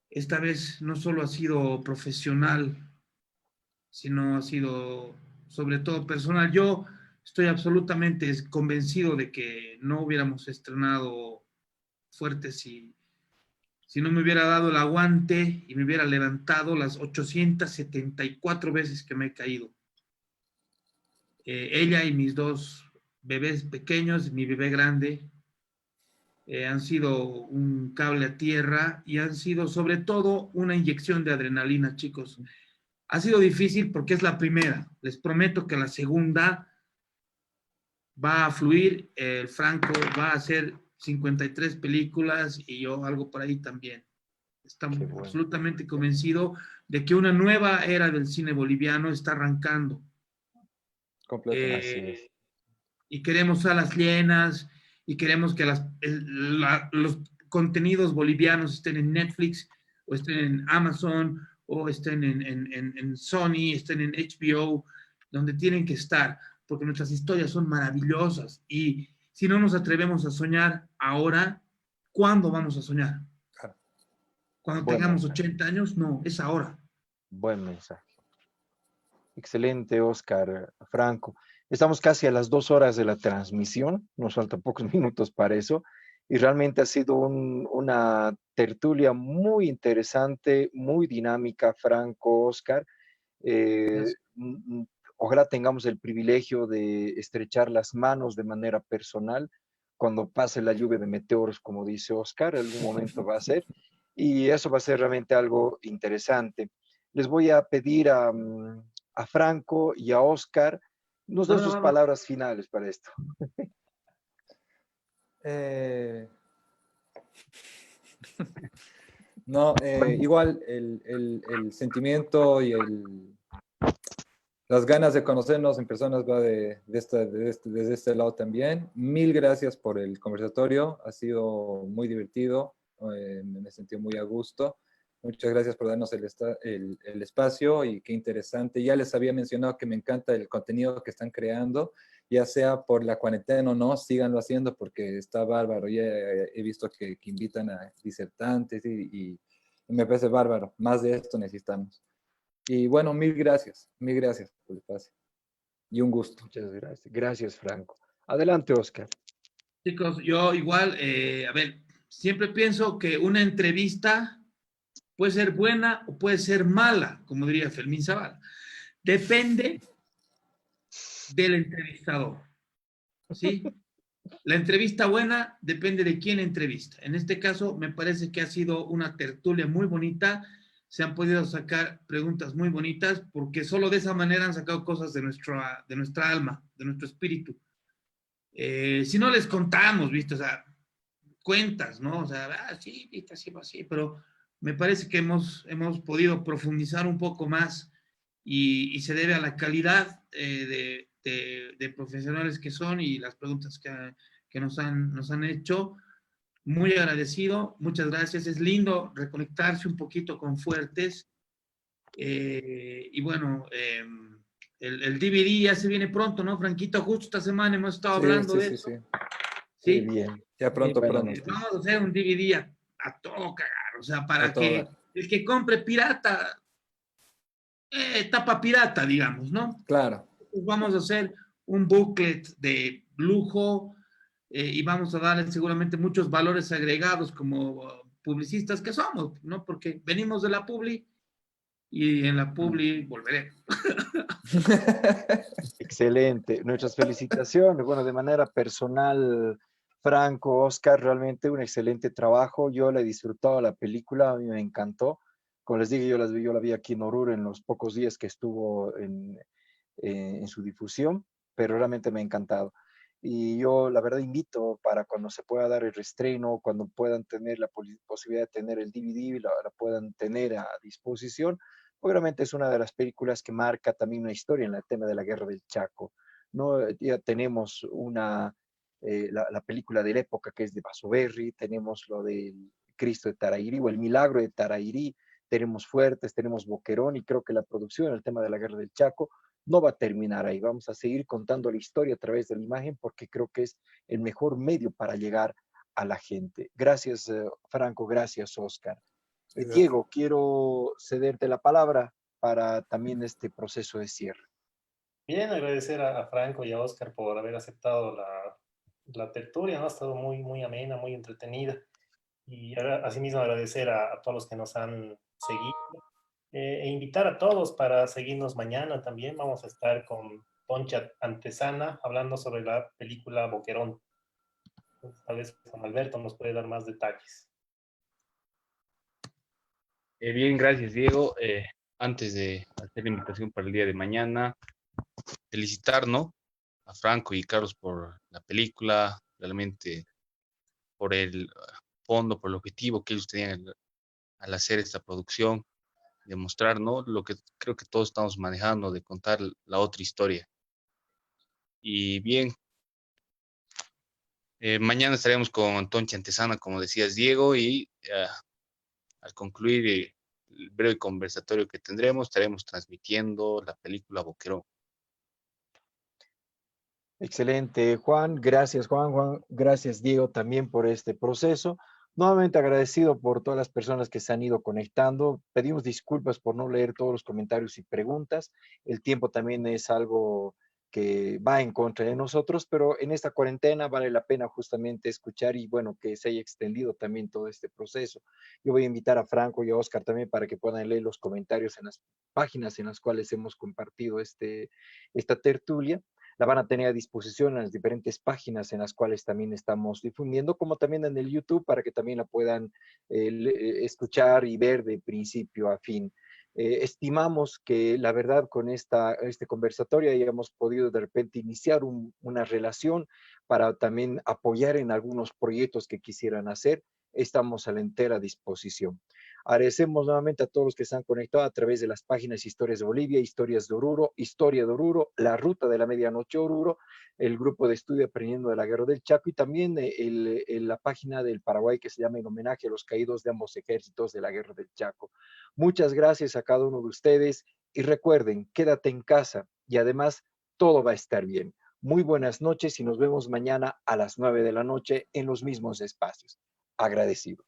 esta vez no solo ha sido profesional, sino ha sido sobre todo personal. Yo estoy absolutamente convencido de que no hubiéramos estrenado Fuerte si no me hubiera dado el aguante y me hubiera levantado las 874 veces que me he caído. Ella y mis dos bebés pequeños, mi bebé grande, han sido un cable a tierra y han sido sobre todo una inyección de adrenalina, chicos. Ha sido difícil porque es la primera. Les prometo que la segunda va a fluir. El Franco va a hacer 53 películas y yo algo por ahí también. Estamos absolutamente convencidos de que una nueva era del cine boliviano está arrancando. Completamente. Y queremos salas llenas y queremos que los contenidos bolivianos estén en Netflix o estén en Amazon o estén en Sony, estén en HBO, donde tienen que estar, porque nuestras historias son maravillosas y si no nos atrevemos a soñar ahora, ¿cuándo vamos a soñar? Cuando tengamos 80 años, no, es ahora. Buen mensaje. Excelente, Oscar, Franco. Estamos casi a las 2 horas de la transmisión, nos faltan pocos minutos para eso, y realmente ha sido una tertulia muy interesante, muy dinámica, Franco, Oscar. Ojalá tengamos el privilegio de estrechar las manos de manera personal cuando pase la lluvia de meteoros, como dice Oscar, algún momento va a ser, y eso va a ser realmente algo interesante. Les voy a pedir a Franco y a Oscar nos den sus palabras finales para esto. No, igual el sentimiento y las ganas de conocernos en personas va desde este lado también. Mil gracias por el conversatorio, ha sido muy divertido. me sentí muy a gusto. Muchas gracias por darnos el espacio y qué interesante. Ya les había mencionado que me encanta el contenido que están creando, ya sea por la cuarentena o no, síganlo haciendo porque está bárbaro. Ya he visto que invitan a disertantes y me parece bárbaro. Más de esto necesitamos. Y bueno, mil gracias por el espacio. Y un gusto. Muchas gracias. Gracias, Franco. Adelante, Oscar. Chicos, yo igual, a ver, siempre pienso que una entrevista puede ser buena o puede ser mala, como diría Fermín Zavala. Depende del entrevistador, ¿sí? La entrevista buena depende de quién entrevista. En este caso, me parece que ha sido una tertulia muy bonita. Se han podido sacar preguntas muy bonitas porque solo de esa manera han sacado cosas de nuestra alma, de nuestro espíritu. Si no les contamos, ¿viste? O sea, cuentas, ¿no? O sea, sí, ¿viste? Así, así, pero me parece que hemos podido profundizar un poco más y se debe a la calidad de profesionales que son y las preguntas que nos han hecho. Muy agradecido, muchas gracias. Es lindo reconectarse un poquito con Fuertes. Y bueno, el DVD ya se viene pronto, ¿no, Franquito? Justo esta semana hemos estado hablando de eso. Muy Sí, bien. Ya pronto, Buena pronto. noticia. vamos a hacer un DVD a todo cagar, o sea, para A todo que dar. el que compre pirata, tapa pirata, digamos, ¿no? Claro. Pues vamos a hacer un booklet de lujo y vamos a darle seguramente muchos valores agregados como publicistas que somos, ¿no? Porque venimos de la publi y en la publi volveremos. Excelente. Nuestras felicitaciones. Bueno, de manera personal, Franco, Oscar, realmente un excelente trabajo. Yo la he disfrutado la película, a mí me encantó. Como les dije, yo la vi aquí en Oruro en los pocos días que estuvo en su difusión, pero realmente me ha encantado. Y yo, la verdad, invito para cuando se pueda dar el reestreno, cuando puedan tener la posibilidad de tener el DVD, la puedan tener a disposición. Obviamente es una de las películas que marca también una historia en el tema de la guerra del Chaco. ¿No? Ya tenemos la película de la época que es de Basoberri, tenemos lo del Cristo de Tarairí o el milagro de Tarairí, tenemos Fuertes, tenemos Boquerón y creo que la producción en el tema de la guerra del Chaco no va a terminar ahí. Vamos a seguir contando la historia a través de la imagen porque creo que es el mejor medio para llegar a la gente. Gracias, Franco. Gracias, Oscar. Diego, quiero cederte la palabra para también este proceso de cierre. Bien, agradecer a Franco y a Oscar por haber aceptado la tertulia, ¿no? Ha estado muy, muy amena, muy entretenida. Y asimismo agradecer a todos los que nos han seguido e invitar a todos para seguirnos mañana también. Vamos a estar con Poncha Antesana hablando sobre la película Boquerón. Entonces, tal vez Juan Alberto nos puede dar más detalles. Bien, gracias, Diego. Antes de hacer la invitación para el día de mañana, felicitar, ¿no?, a Franco y Carlos por la película, realmente por el fondo, por el objetivo que ellos tenían al hacer esta producción, demostrar, ¿no?, lo que creo que todos estamos manejando, de contar la otra historia. Y bien, mañana estaremos con Antoncha Antesana, como decías, Diego, y al concluir el breve conversatorio que tendremos, estaremos transmitiendo la película Boquerón. Excelente, Juan. Gracias, Juan. Gracias, Diego, también por este proceso. Nuevamente agradecido por todas las personas que se han ido conectando. Pedimos disculpas por no leer todos los comentarios y preguntas. El tiempo también es algo que va en contra de nosotros, pero en esta cuarentena vale la pena justamente escuchar y bueno, que se haya extendido también todo este proceso. Yo voy a invitar a Franco y a Oscar también para que puedan leer los comentarios en las páginas en las cuales hemos compartido esta tertulia. La van a tener a disposición en las diferentes páginas en las cuales también estamos difundiendo, como también en el YouTube para que también la puedan escuchar y ver de principio a fin. Estimamos que la verdad con este conversatorio hayamos podido de repente iniciar una relación para también apoyar en algunos proyectos que quisieran hacer. Estamos a la entera disposición. Agradecemos nuevamente a todos los que están conectados a través de las páginas Historias de Bolivia, Historias de Oruro, Historia de Oruro, La Ruta de la Medianoche Oruro, el grupo de estudio Aprendiendo de la Guerra del Chaco y también la página del Paraguay que se llama En homenaje a los caídos de ambos ejércitos de la Guerra del Chaco. Muchas gracias a cada uno de ustedes y recuerden, quédate en casa y además todo va a estar bien. Muy buenas noches y nos vemos mañana a las 9 de la noche en los mismos espacios. Agradecido.